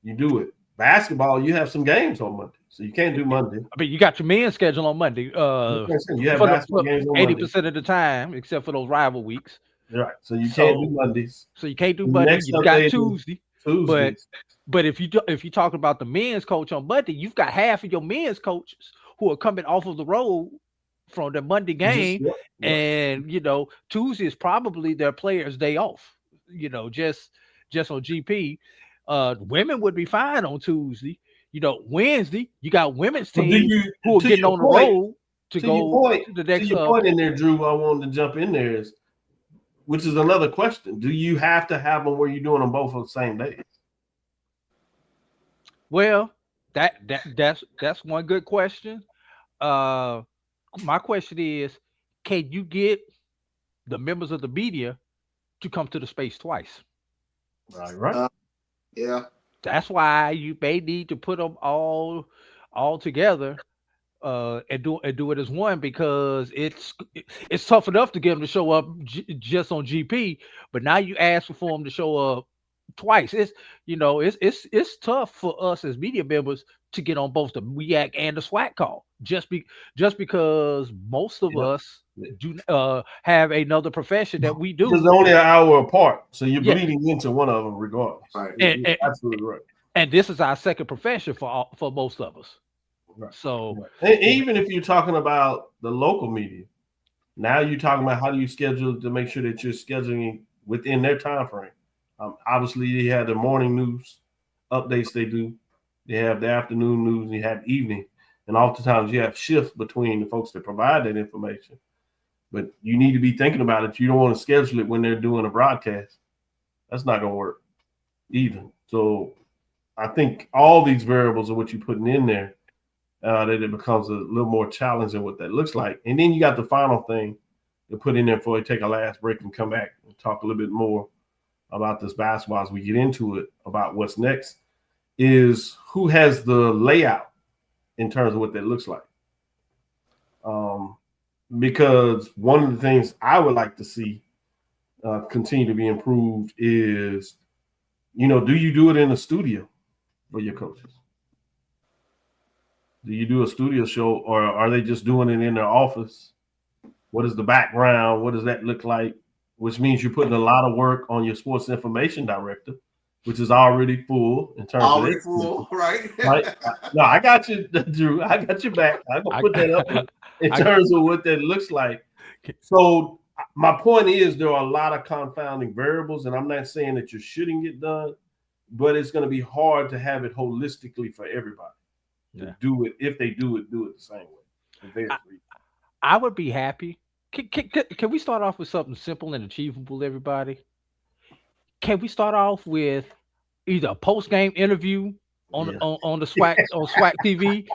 you do it. Basketball, you have some games on Monday, so you can't do Monday.
I mean, you got your men's schedule on Monday.
You have basketball games on
80% of the time, except for those rival weeks.
Right. So you can't do Mondays.
So you can't do Monday. You got Tuesday. But if you're talking about the men's coach on Monday, you've got half of your men's coaches who are coming off of the road from the Monday game, and Tuesday is probably their players' day off. Just on GP. Women would be fine on Tuesday. Wednesday, you got women's teams who are getting on the road to go to the next.
To your point in there, Drew, I wanted to jump in there which is another question. Do you have to have them where you're doing them both on the same day?
Well, that's one good question. My question is, can you get the members of the media to come to the space twice?
Right.
Yeah.
That's why you may need to put them all together and do it as one, because it's tough enough to get them to show up just on GP, but now you ask for them to show up twice. It's tough for us as media members to get on both the MEAC and the SWAC call, just because most of us do have another profession that we do.
Because they're only an hour apart, so you're bleeding into one of them regardless.
Right.
You're absolutely right.
And this is our second profession for most of us.
Right.
So
and even if you're talking about the local media, now you're talking about how do you schedule to make sure that you're scheduling within their time frame. Obviously, they have the morning news updates they do. They have the afternoon news, and you have evening. And oftentimes you have shifts between the folks that provide that information. But you need to be thinking about it. You don't want to schedule it when they're doing a broadcast. That's not going to work either. So I think all these variables are what you're putting in there, that it becomes a little more challenging what that looks like. And then you got the final thing to put in there before we take a last break and come back and talk a little bit more about this basketball as we get into it, about what's next, is who has the layout in terms of what that looks like. Because one of the things I would like to see continue to be improved is, do you do it in a studio for your coaches? Do you do a studio show, or are they just doing it in their office? What is the background? What does that look like? Which means you're putting a lot of work on your sports information director, which is already full in terms
already
of
full, right?
Right? No, I got you, Drew. I got your back. I'm gonna put that up in terms of what that looks like. So my point is, there are a lot of confounding variables, and I'm not saying that you shouldn't get done, but it's going to be hard to have it holistically for everybody. To do it, if they do it the same way.
I would be happy. Can we start off with something simple and achievable, everybody? Can we start off with either a post-game interview on the SWAC on SWAC TV,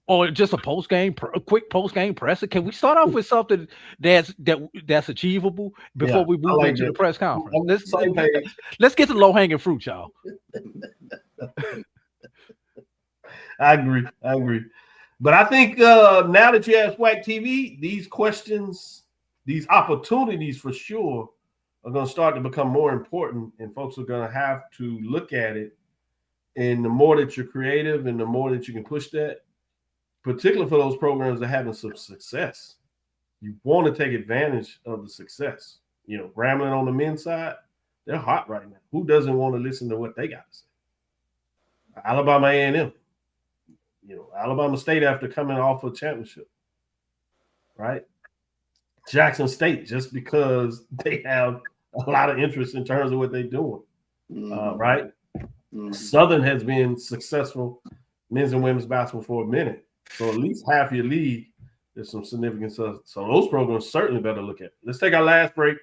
Or just a quick post game presser. Can we start off with something that's achievable before we move into the press conference? Let's get the low hanging fruit, y'all.
I agree. But I think now that you have SWAC TV, these questions, these opportunities for sure are going to start to become more important, and folks are going to have to look at it. And the more that you're creative and the more that you can push that, particularly for those programs that are having some success, you want to take advantage of the success. You know, Grambling on the men's side, they're hot right now. Who doesn't want to listen to what they got to say? Alabama A&M. You know, Alabama State after coming off a championship, right? Jackson State, just because they have a lot of interest in terms of what they're doing, right? Southern has been successful men's and women's basketball for a minute. So at least half your league, there's some significance. So those programs certainly better look at. Let's take our last break.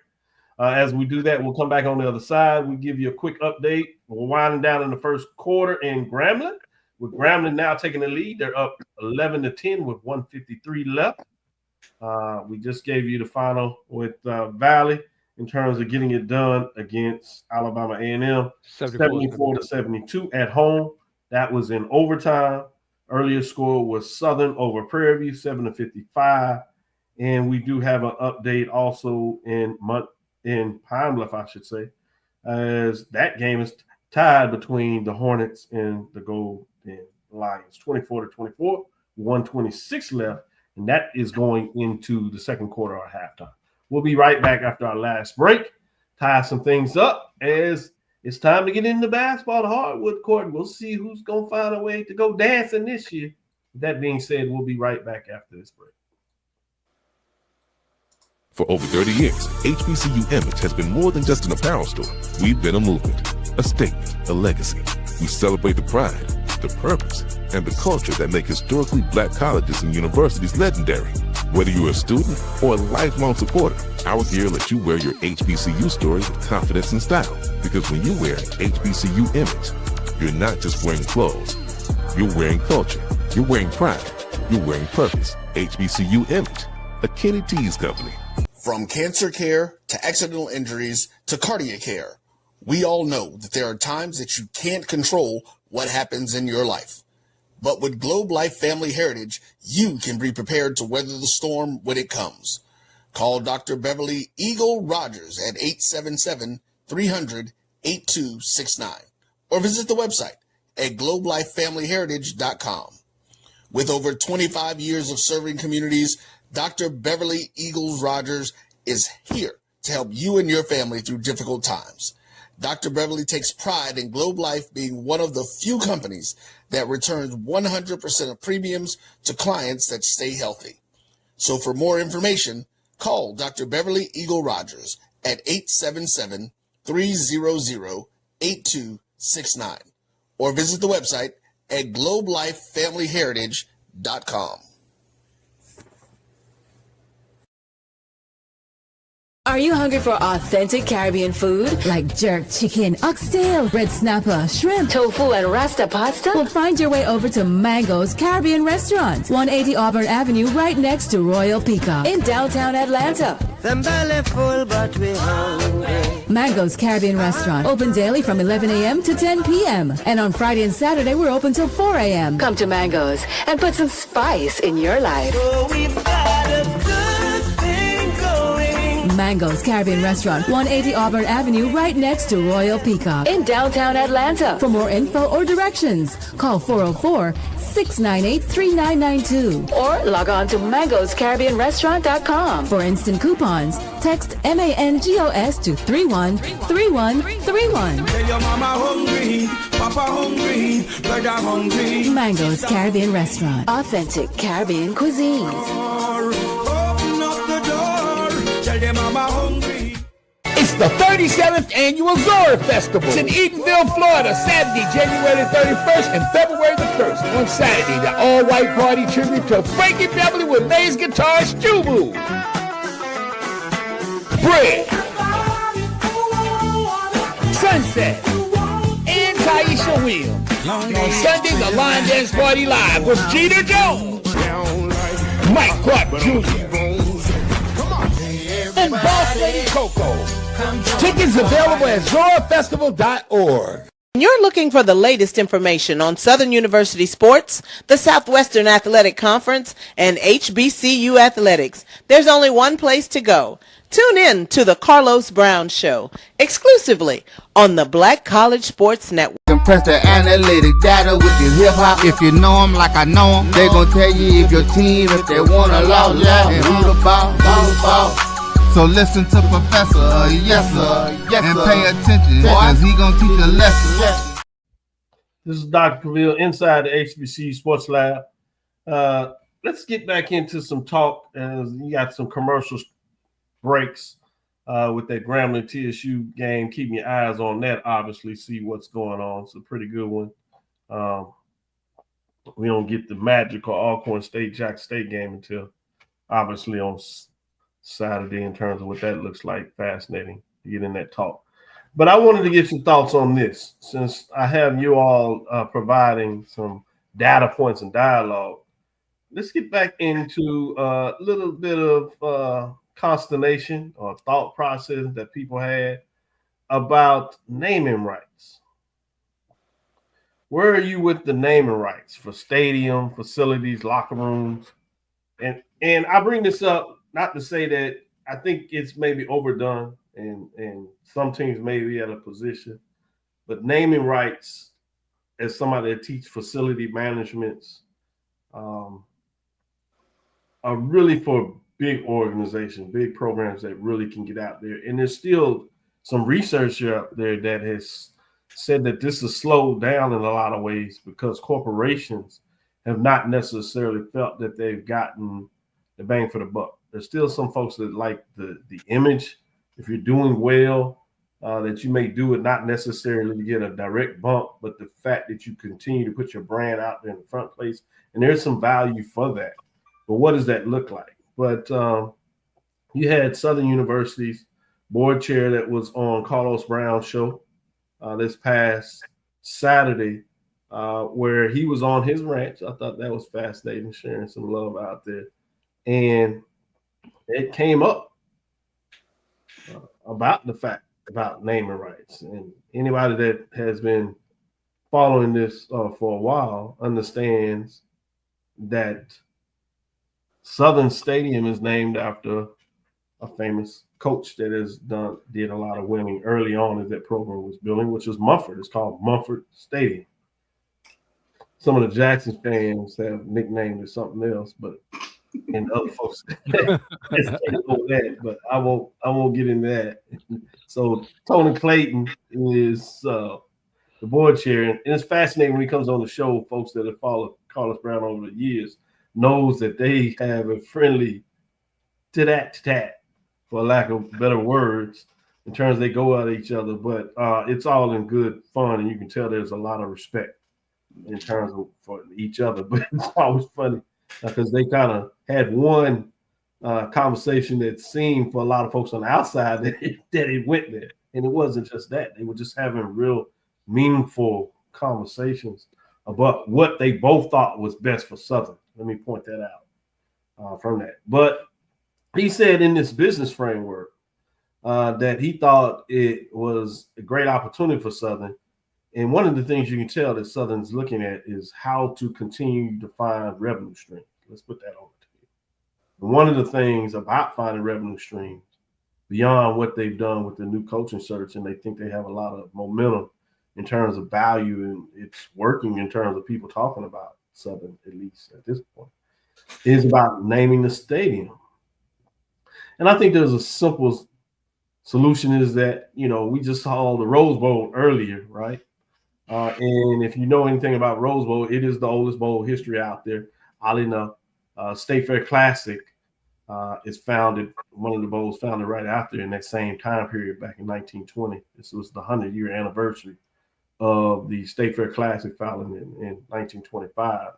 As we do that, we'll come back on the other side. We'll give you a quick update. We're winding down in the first quarter in Grambling. With Grambling now taking the lead, they're up 11-10 with 1:53 left. We just gave you the final with Valley in terms of getting it done against Alabama A&M, 74-72 at home. That was in overtime. Earlier score was Southern over Prairie View, 7-55. And we do have an update also in Pine Bluff, I should say, as that game is tied between the Hornets and the Golden Lions, 24-24, 1:26 left. And that is going into the second quarter or halftime. We'll be right back after our last break, tie some things up as it's time to get into basketball, the hardwood court. We'll see who's going to find a way to go dancing this year. That being said, we'll be right back after this break.
For over 30 years, HBCU Image has been more than just an apparel store. We've been a movement, a statement, a legacy. We celebrate the pride, the purpose, and the culture that make historically black colleges and universities legendary. Whether you're a student or a lifelong supporter, our gear lets you wear your HBCU story with confidence and style. Because when you wear HBCU Image, you're not just wearing clothes. You're wearing culture. You're wearing pride. You're wearing purpose. HBCU Image, a Kenny T's company.
From cancer care to accidental injuries to cardiac care, we all know that there are times that you can't control what happens in your life. But with Globe Life Family Heritage, you can be prepared to weather the storm when it comes. Call Dr. Beverly Eagle Rogers at 877-300-8269 or visit the website at globelifefamilyheritage.com. With over 25 years of serving communities, Dr. Beverly Eagles Rogers is here to help you and your family through difficult times. Dr. Beverly takes pride in Globe Life being one of the few companies that returns 100% of premiums to clients that stay healthy. So for more information, call Dr. Beverly Eagle Rogers at 877-300-8269 or visit the website at globelifefamilyheritage.com.
Are you hungry for authentic Caribbean food like jerk chicken, oxtail, red snapper, shrimp, tofu, and rasta pasta? Well, find your way over to Mango's Caribbean Restaurant, 180 Auburn Avenue, right next to Royal Peacock in downtown Atlanta.
Them belly full, but we hungry.
Mango's Caribbean Restaurant, open daily from 11 a.m. to 10 p.m. And on Friday and Saturday, we're open till 4 a.m. Come to Mango's and put some spice in your life.
So we've got a good thing going.
Mango's Caribbean Restaurant, 180 Auburn Avenue, right next to Royal Peacock in downtown Atlanta. For more info or directions, call 404-698-3992 or log on to mangoscaribbeanrestaurant.com. For instant coupons, text MANGOS to 313131.
Tell your mama hungry, papa hungry, brother hungry.
Mango's Caribbean Restaurant, authentic Caribbean cuisines.
Open up the door, tell your mama hungry.
It's the 37th annual Zora Festival. It's in Edenville, Florida, Saturday, January 31st and February the 1st. On Saturday, the all-white party tribute to Frankie Beverly with May's guitarist Jubu. Bread, Sunset, and Taisha Williams. And on Sunday, the Line Dance Party Live with Jeter Jones. Mike Clark Jr. and Boss Lady Coco. Tickets available at zorafestival.org.
When you're looking for the latest information on Southern University sports, the Southwestern Athletic Conference, and HBCU athletics, there's only one place to go. Tune in to the Carlos Brown Show, exclusively on the Black College Sports Network.
Compress the analytic data with your hip hop. If you know them like I know them, they gon' tell you if your team, if they want a law, and who the ball. So listen to Professor, yes sir, and pay attention, cause he gonna teach a lesson.
This is Dr. Cavil inside the HBCU Sports Lab. Let's get back into some talk, as you got some commercial breaks with that Grambling TSU game. Keeping your eyes on that, obviously, see what's going on. It's a pretty good one. We don't get the Magic or Alcorn State, Jackson State game until obviously on Saturday in terms of what that looks like. Fascinating to get in that talk. But I wanted to get some thoughts on this, since I have you all providing some data points and dialogue. Let's get back into a little bit of consternation or thought process that people had about naming rights. Where are you with the naming rights for stadium, facilities, locker rooms? And I bring this up not to say that I think it's maybe overdone and some teams may be at a position, but naming rights as somebody that teach facility managements are really for big organizations, big programs that really can get out there. And there's still some research out there that has said that this has slowed down in a lot of ways because corporations have not necessarily felt that they've gotten the bang for the buck. There's still some folks that like the image. If you're doing well, that you may do it not necessarily to get a direct bump, but the fact that you continue to put your brand out there in the front place, and there's some value for that. But what does that look like? But you had Southern University's board chair that was on Carlos Brown's show this past Saturday, where he was on his ranch. I thought that was fascinating, sharing some love out there. And it came up about the fact about naming rights. And anybody that has been following this for a while understands that Southern Stadium is named after a famous coach that did a lot of winning early on as that program was building, which is Mumford. It's called Mumford Stadium. Some of the Jackson fans have nicknamed it something else, but and other folks know that, but I won't get into that. So Tony Clayton is the board chair, and it's fascinating when he comes on the show. Folks that have followed Carlos Brown over the years knows that they have a friendly tat, for lack of better words, in terms they go at each other, but it's all in good fun, and you can tell there's a lot of respect in terms of for each other. But it's always funny because they kind of had one conversation that seemed for a lot of folks on the outside that it went there. And it wasn't just that. They were just having real meaningful conversations about what they both thought was best for Southern. Let me point that out from that. But he said in this business framework that he thought it was a great opportunity for Southern. And one of the things you can tell that Southern's looking at is how to continue to find revenue streams. Let's put that on the table. And one of the things about finding revenue streams beyond what they've done with the new coaching search, and they think they have a lot of momentum in terms of value, and it's working in terms of people talking about Southern, at least at this point, is about naming the stadium. And I think there's a simple solution is that, we just saw the Rose Bowl earlier, right? And if you know anything about Rose Bowl, it is the oldest bowl history out there. Oddly enough, State Fair Classic is founded, one of the bowls founded right after in that same time period back in 1920. This was the 100-year anniversary of the State Fair Classic founded in 1925.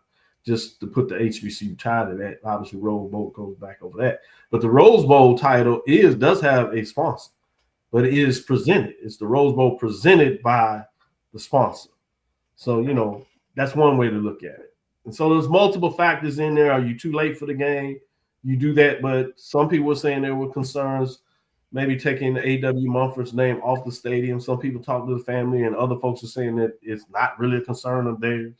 Just to put the HBCU tie to that, obviously Rose Bowl goes back over that. But the Rose Bowl title does have a sponsor, but it is presented. It's the Rose Bowl presented by the sponsor. So, that's one way to look at it. And so there's multiple factors in there. Are you too late for the game? You do that, but some people were saying there were concerns, maybe taking A.W. Mumford's name off the stadium. Some people talk to the family, and other folks are saying that it's not really a concern of theirs.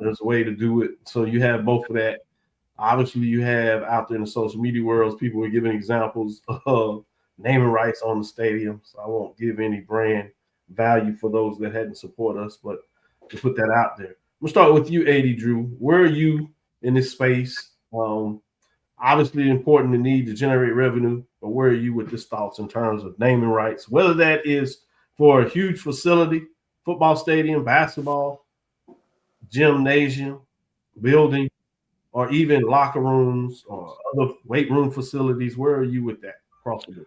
There's a way to do it. So you have both of that. Obviously, you have out there in the social media world, people were giving examples of naming rights on the stadium. So I won't give any brand value for those that hadn't support us, but to put that out there. We'll start with you, AD Drew. Where are you in this space? Obviously important to need to generate revenue, but where are you with this thoughts in terms of naming rights, whether that is for a huge facility, football stadium, basketball, gymnasium, building, or even locker rooms or other weight room facilities? Where are you with that across the board?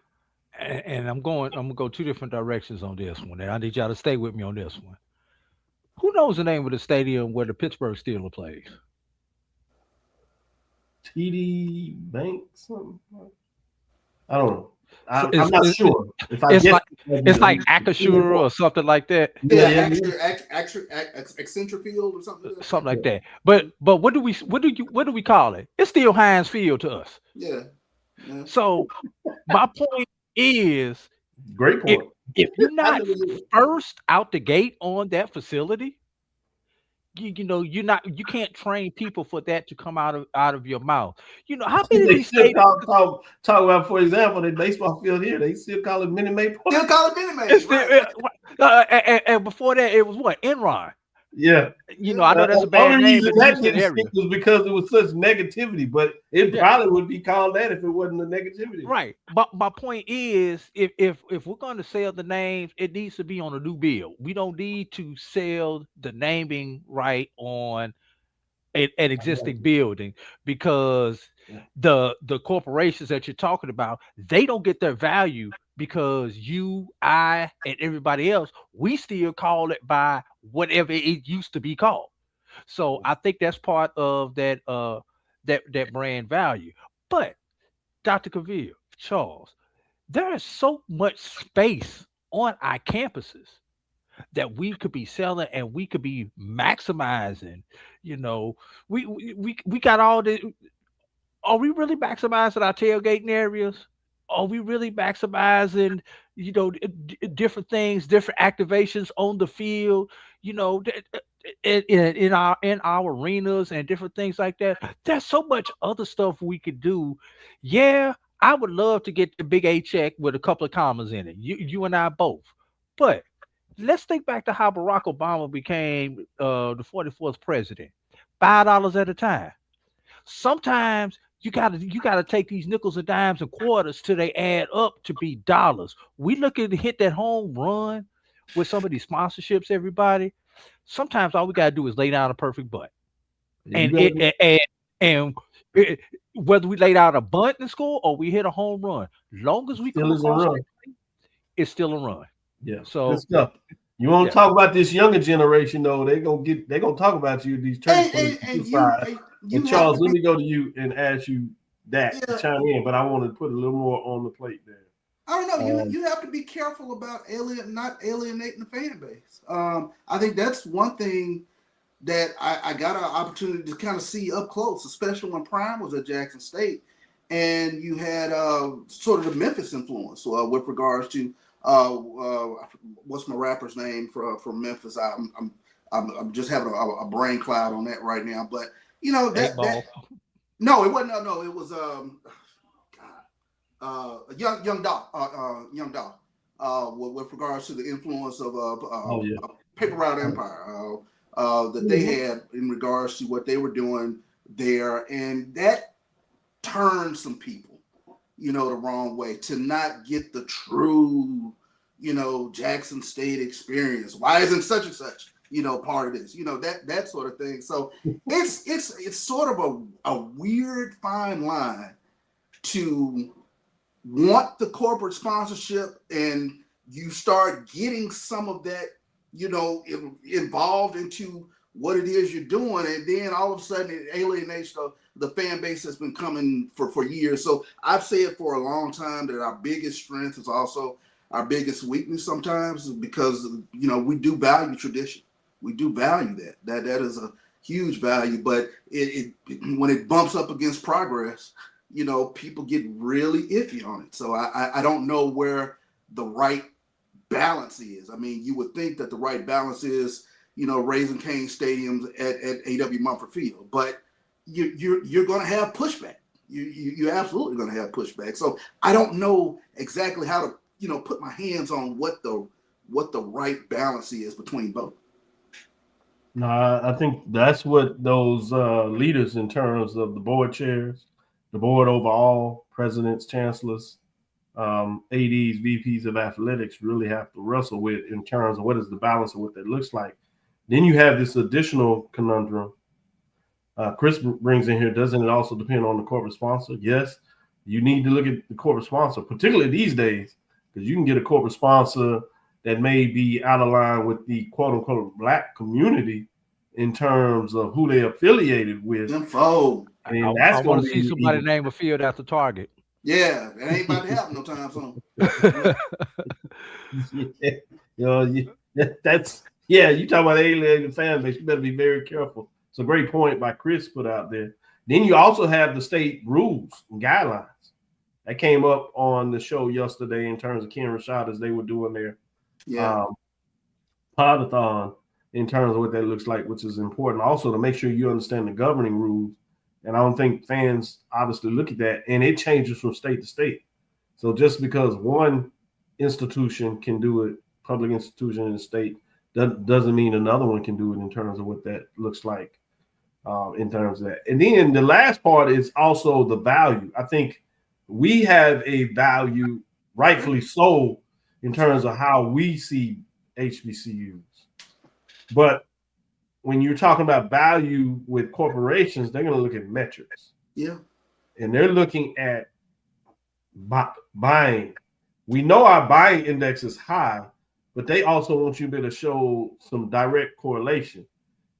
And I'm gonna go two different directions on this one, and I need y'all to stay with me on this one. Who knows the name of the stadium where the Pittsburgh Steelers plays?
TD Bank, something? I don't know.
So
I'm not sure. If I
it's
get
like it's like Akashura or something like that.
Yeah, eccentric field or something.
Something like that. But what do we call it? It's still Heinz Field to us.
Yeah.
So my point is,
great point.
If you're not first out the gate on that facility, you know you can't train people for that to come out of your mouth. You know how many of these
still talk about, for example, the baseball field here, they still call it Minute Maid Park.
Still call it Minute Maid.
And before that, it was what, Enron.
Yeah,
you know, I know that's a bad name, but
that was because it was such negativity. But it probably would be called that if it wasn't the negativity.
Right. But my point is, if we're going to sell the names, it needs to be on a new bill. We don't need to sell the naming right on an existing building, because the corporations that you're talking about, they don't get their value because you, I, and everybody else, we still call it by whatever it used to be called. So I think that's part of that that brand value. But Dr. Cavil, Charles, there is so much space on our campuses that we could be selling and we could be maximizing. You know, we got all the. Are we really maximizing our tailgating areas? Are we really maximizing, you know, different things, different activations on the field? You know, in our arenas and different things like that. There's so much other stuff we could do. Yeah, I would love to get the big A check with a couple of commas in it. You and I both. But let's think back to how Barack Obama became the 44th president. $5 at a time. Sometimes you gotta take these nickels and dimes and quarters till they add up to be dollars. We looking to hit that home run with some of these sponsorships, everybody. Sometimes all we gotta do is lay down a perfect bunt. And whether we laid out a bunt in school or we hit a home run, long as we come across it's still a run.
Yeah.
So
good stuff. You want to talk about this younger generation, though? They're gonna talk about you these church. And Charles, let me go to you and ask you that to chime in, but I want to put a little more on the plate there.
I don't know. You have to be careful about not alienating the fan base. I think that's one thing that I got an opportunity to kind of see up close, especially when Prime was at Jackson State, and you had sort of the Memphis influence with regards to what's my rapper's name from Memphis? I'm just having a brain cloud on that right now, but. You know that no, it wasn't. No, it was Young Doc with regards to the influence of Paper Route Empire that they had in regards to what they were doing there, and that turned some people, you know, the wrong way to not get the true, you know, Jackson State experience. Why isn't such and such? You know, part of this, you know, that sort of thing. So it's sort of a weird fine line to want the corporate sponsorship and you start getting some of that, you know, involved into what it is you're doing, and then all of a sudden it alienates the fan base that's been coming for years. So I've said for a long time that our biggest strength is also our biggest weakness sometimes, because, you know, we do value tradition. We do value that. That is huge value. But it when it bumps up against progress, you know, people get really iffy on it. So I don't know where the right balance is. I mean, you would think that the right balance is, you know, Raising Cane stadiums at A.W. Mumford Field, but you're going to have pushback. You're absolutely going to have pushback. So I don't know exactly how to, you know, put my hands on what the right balance is between both.
No, I think that's what those leaders in terms of the board chairs, the board overall, presidents, chancellors, ADs, VPs of athletics really have to wrestle with in terms of what is the balance of what that looks like. Then you have this additional conundrum. Chris brings in here, doesn't it also depend on the corporate sponsor? Yes, you need to look at the corporate sponsor, particularly these days, because you can get a corporate sponsor that may be out of line with the quote unquote black community in terms of who they're affiliated with.
Info.
And that's
I want to see somebody name a field after Target.
Yeah, that ain't about to happen no time soon.
That's you talk about alienating fan base. You better be very careful. It's a great point by Chris put out there. Then you also have the state rules and guidelines that came up on the show yesterday in terms of Ken Rashad as they were doing their podathon in terms of what that looks like, which is important also to make sure you understand the governing rules. And I don't think fans obviously look at that, and it changes from state to state. So just because one institution can do it, public institution in the state, doesn't mean another one can do it in terms of what that looks like in terms of that. And then the last part is also the value. I think we have a value, rightfully so, in terms of how we see HBCUs. But when you're talking about value with corporations, they're going to look at metrics.
Yeah.
And they're looking at buying. We know our buying index is high, but they also want you to be able to show some direct correlation.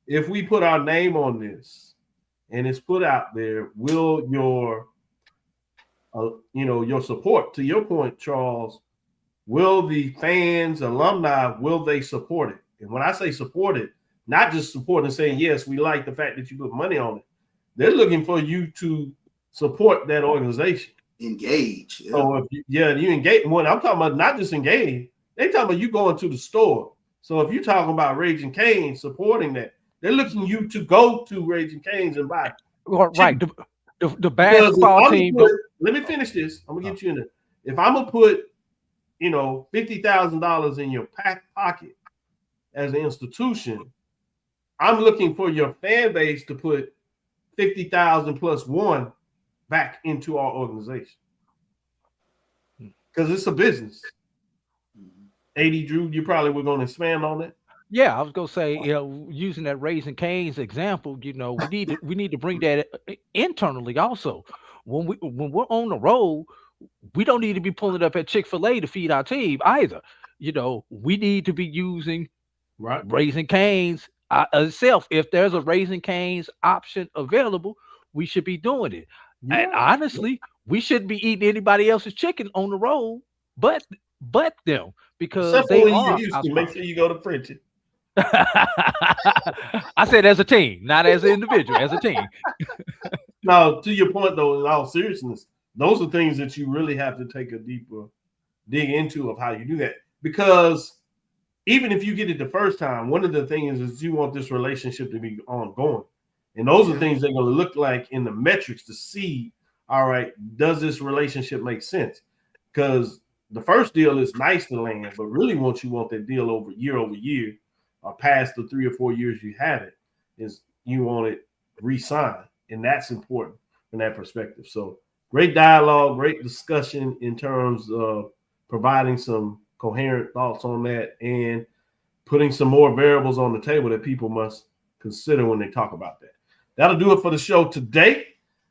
If we put our name on this and it's put out there, will your, your support, to your point, Charles, will the fans, alumni, will they support it? And when I say support it, not just support and saying, yes, we like the fact that you put money on it. They're looking for you to support that organization.
Engage. Yeah.
So if you engage. When I'm talking about not just engage, they talking about you going to the store. So if you're talking about Raging Cane's supporting that, they're looking you to go to Raging Cane's and buy.
Right. The basketball team.
Let me finish this. I'm gonna get you in there. If I'm gonna put, $50,000 in your pocket as an institution, I'm looking for your fan base to put 50,000 plus one back into our organization because it's a business. AD Drew, you probably were going to expand on that.
Yeah, I was going to say, using that Raising Cane's example, we need to bring that internally also. When we're on the road, we don't need to be pulling up at Chick-fil-A to feed our team either. We need to be using Raising Cane's itself. If there's a Raising Cane's option available, we should be doing it. Yeah. And honestly, we shouldn't be eating anybody else's chicken on the road, but them, because
except
they
when
are.
You used to make sure you go to Frenchie.
I said as a team, not as an individual, as a team.
Now, to your point, though, in all seriousness, those are things that you really have to take a deeper dig into of how you do that, because even if you get it the first time, one of the things is you want this relationship to be ongoing. And those are things they're going to look like in the metrics to see, all right, does this relationship make sense? Because the first deal is nice to land, but really once you want that deal over year, or past the 3 or 4 years you had it, is you want it re-signed. And that's important from that perspective. So great dialogue, great discussion in terms of providing some coherent thoughts on that and putting some more variables on the table that people must consider when they talk about that. That'll do it for the show today.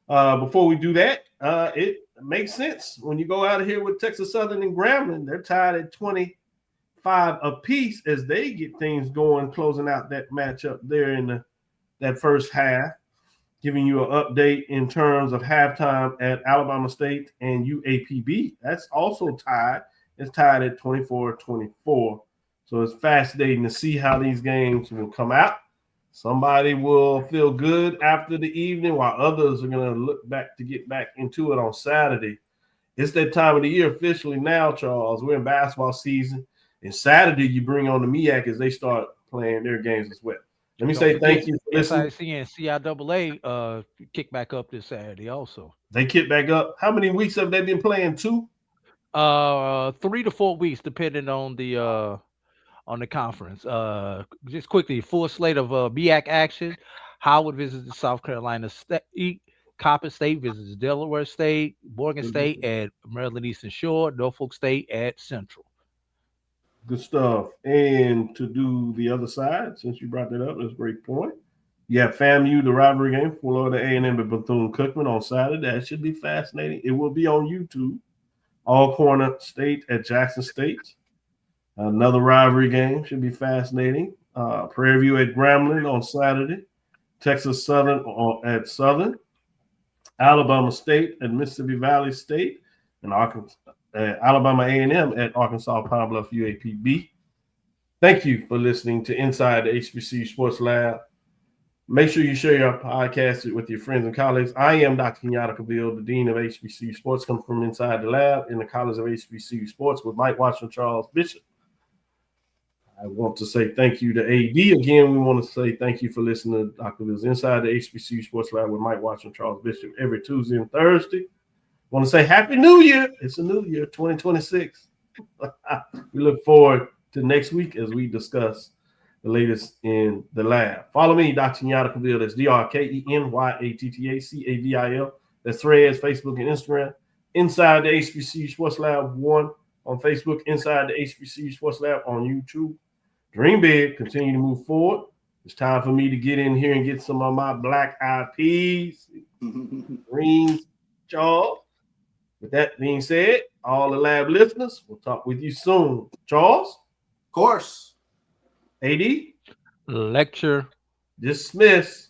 Before we do that, it makes sense when you go out of here with Texas Southern and Grambling. They're tied at 25 apiece as they get things going, closing out that matchup there in that first half, giving you an update in terms of halftime at Alabama State and UAPB. That's also tied. It's tied at 24-24. So it's fascinating to see how these games will come out. Somebody will feel good after the evening, while others are going to look back to get back into it on Saturday. It's that time of the year officially now, Charles. We're in basketball season. And Saturday, you bring on the MEAC as they start playing their games as well. Let me say thank you for listening.
SIC and CIAA kick back up this Saturday also.
They kick back up. How many weeks have they been playing? 2?
3 to 4 weeks, depending on the conference. Just quickly, full slate of MEAC action. Howard visits the South Carolina State. Coppin State visits Delaware State. Morgan State at Maryland Eastern Shore. Norfolk State at Central.
Good stuff. And to do the other side, since you brought that up, that's a great point. You have FAMU, the rivalry game, Florida A&M and Bethune-Cookman on Saturday. That should be fascinating. It will be on YouTube. Alcorn State at Jackson State. Another rivalry game should be fascinating. Prairie View at Grambling on Saturday. Texas Southern at Southern. Alabama State at Mississippi Valley State. And Alabama A&M at Arkansas Pine Bluff UAPB. Thank you for listening to Inside the HBCU Sports Lab. Make sure you share your podcast with your friends and colleagues. I am Dr. Kenyatta Cavil, the Dean of HBCU Sports, come from inside the lab in the College of HBCU Sports with Mike Washington, Charles Bishop. I want to say thank you to AD. Again, we want to say thank you for listening to Dr. Cavil's Inside the HBCU Sports Lab with Mike Washington, Charles Bishop every Tuesday and Thursday. I want to say Happy New Year. It's a new year, 2026. We look forward to next week as we discuss the latest in the lab. Follow me, Dr. Kenyatta Cavil. That's DrKenyattaCavil. That's Threads, Facebook, and Instagram. Inside the HBCU Sports Lab 1 on Facebook. Inside the HBCU Sports Lab on YouTube. Dream big. Continue to move forward. It's time for me to get in here and get some of my black eyed peas. Greens, Charles. With that being said, all the lab listeners, we'll talk with you soon. Charles?
Of course.
AD?
Lecture.
Dismiss.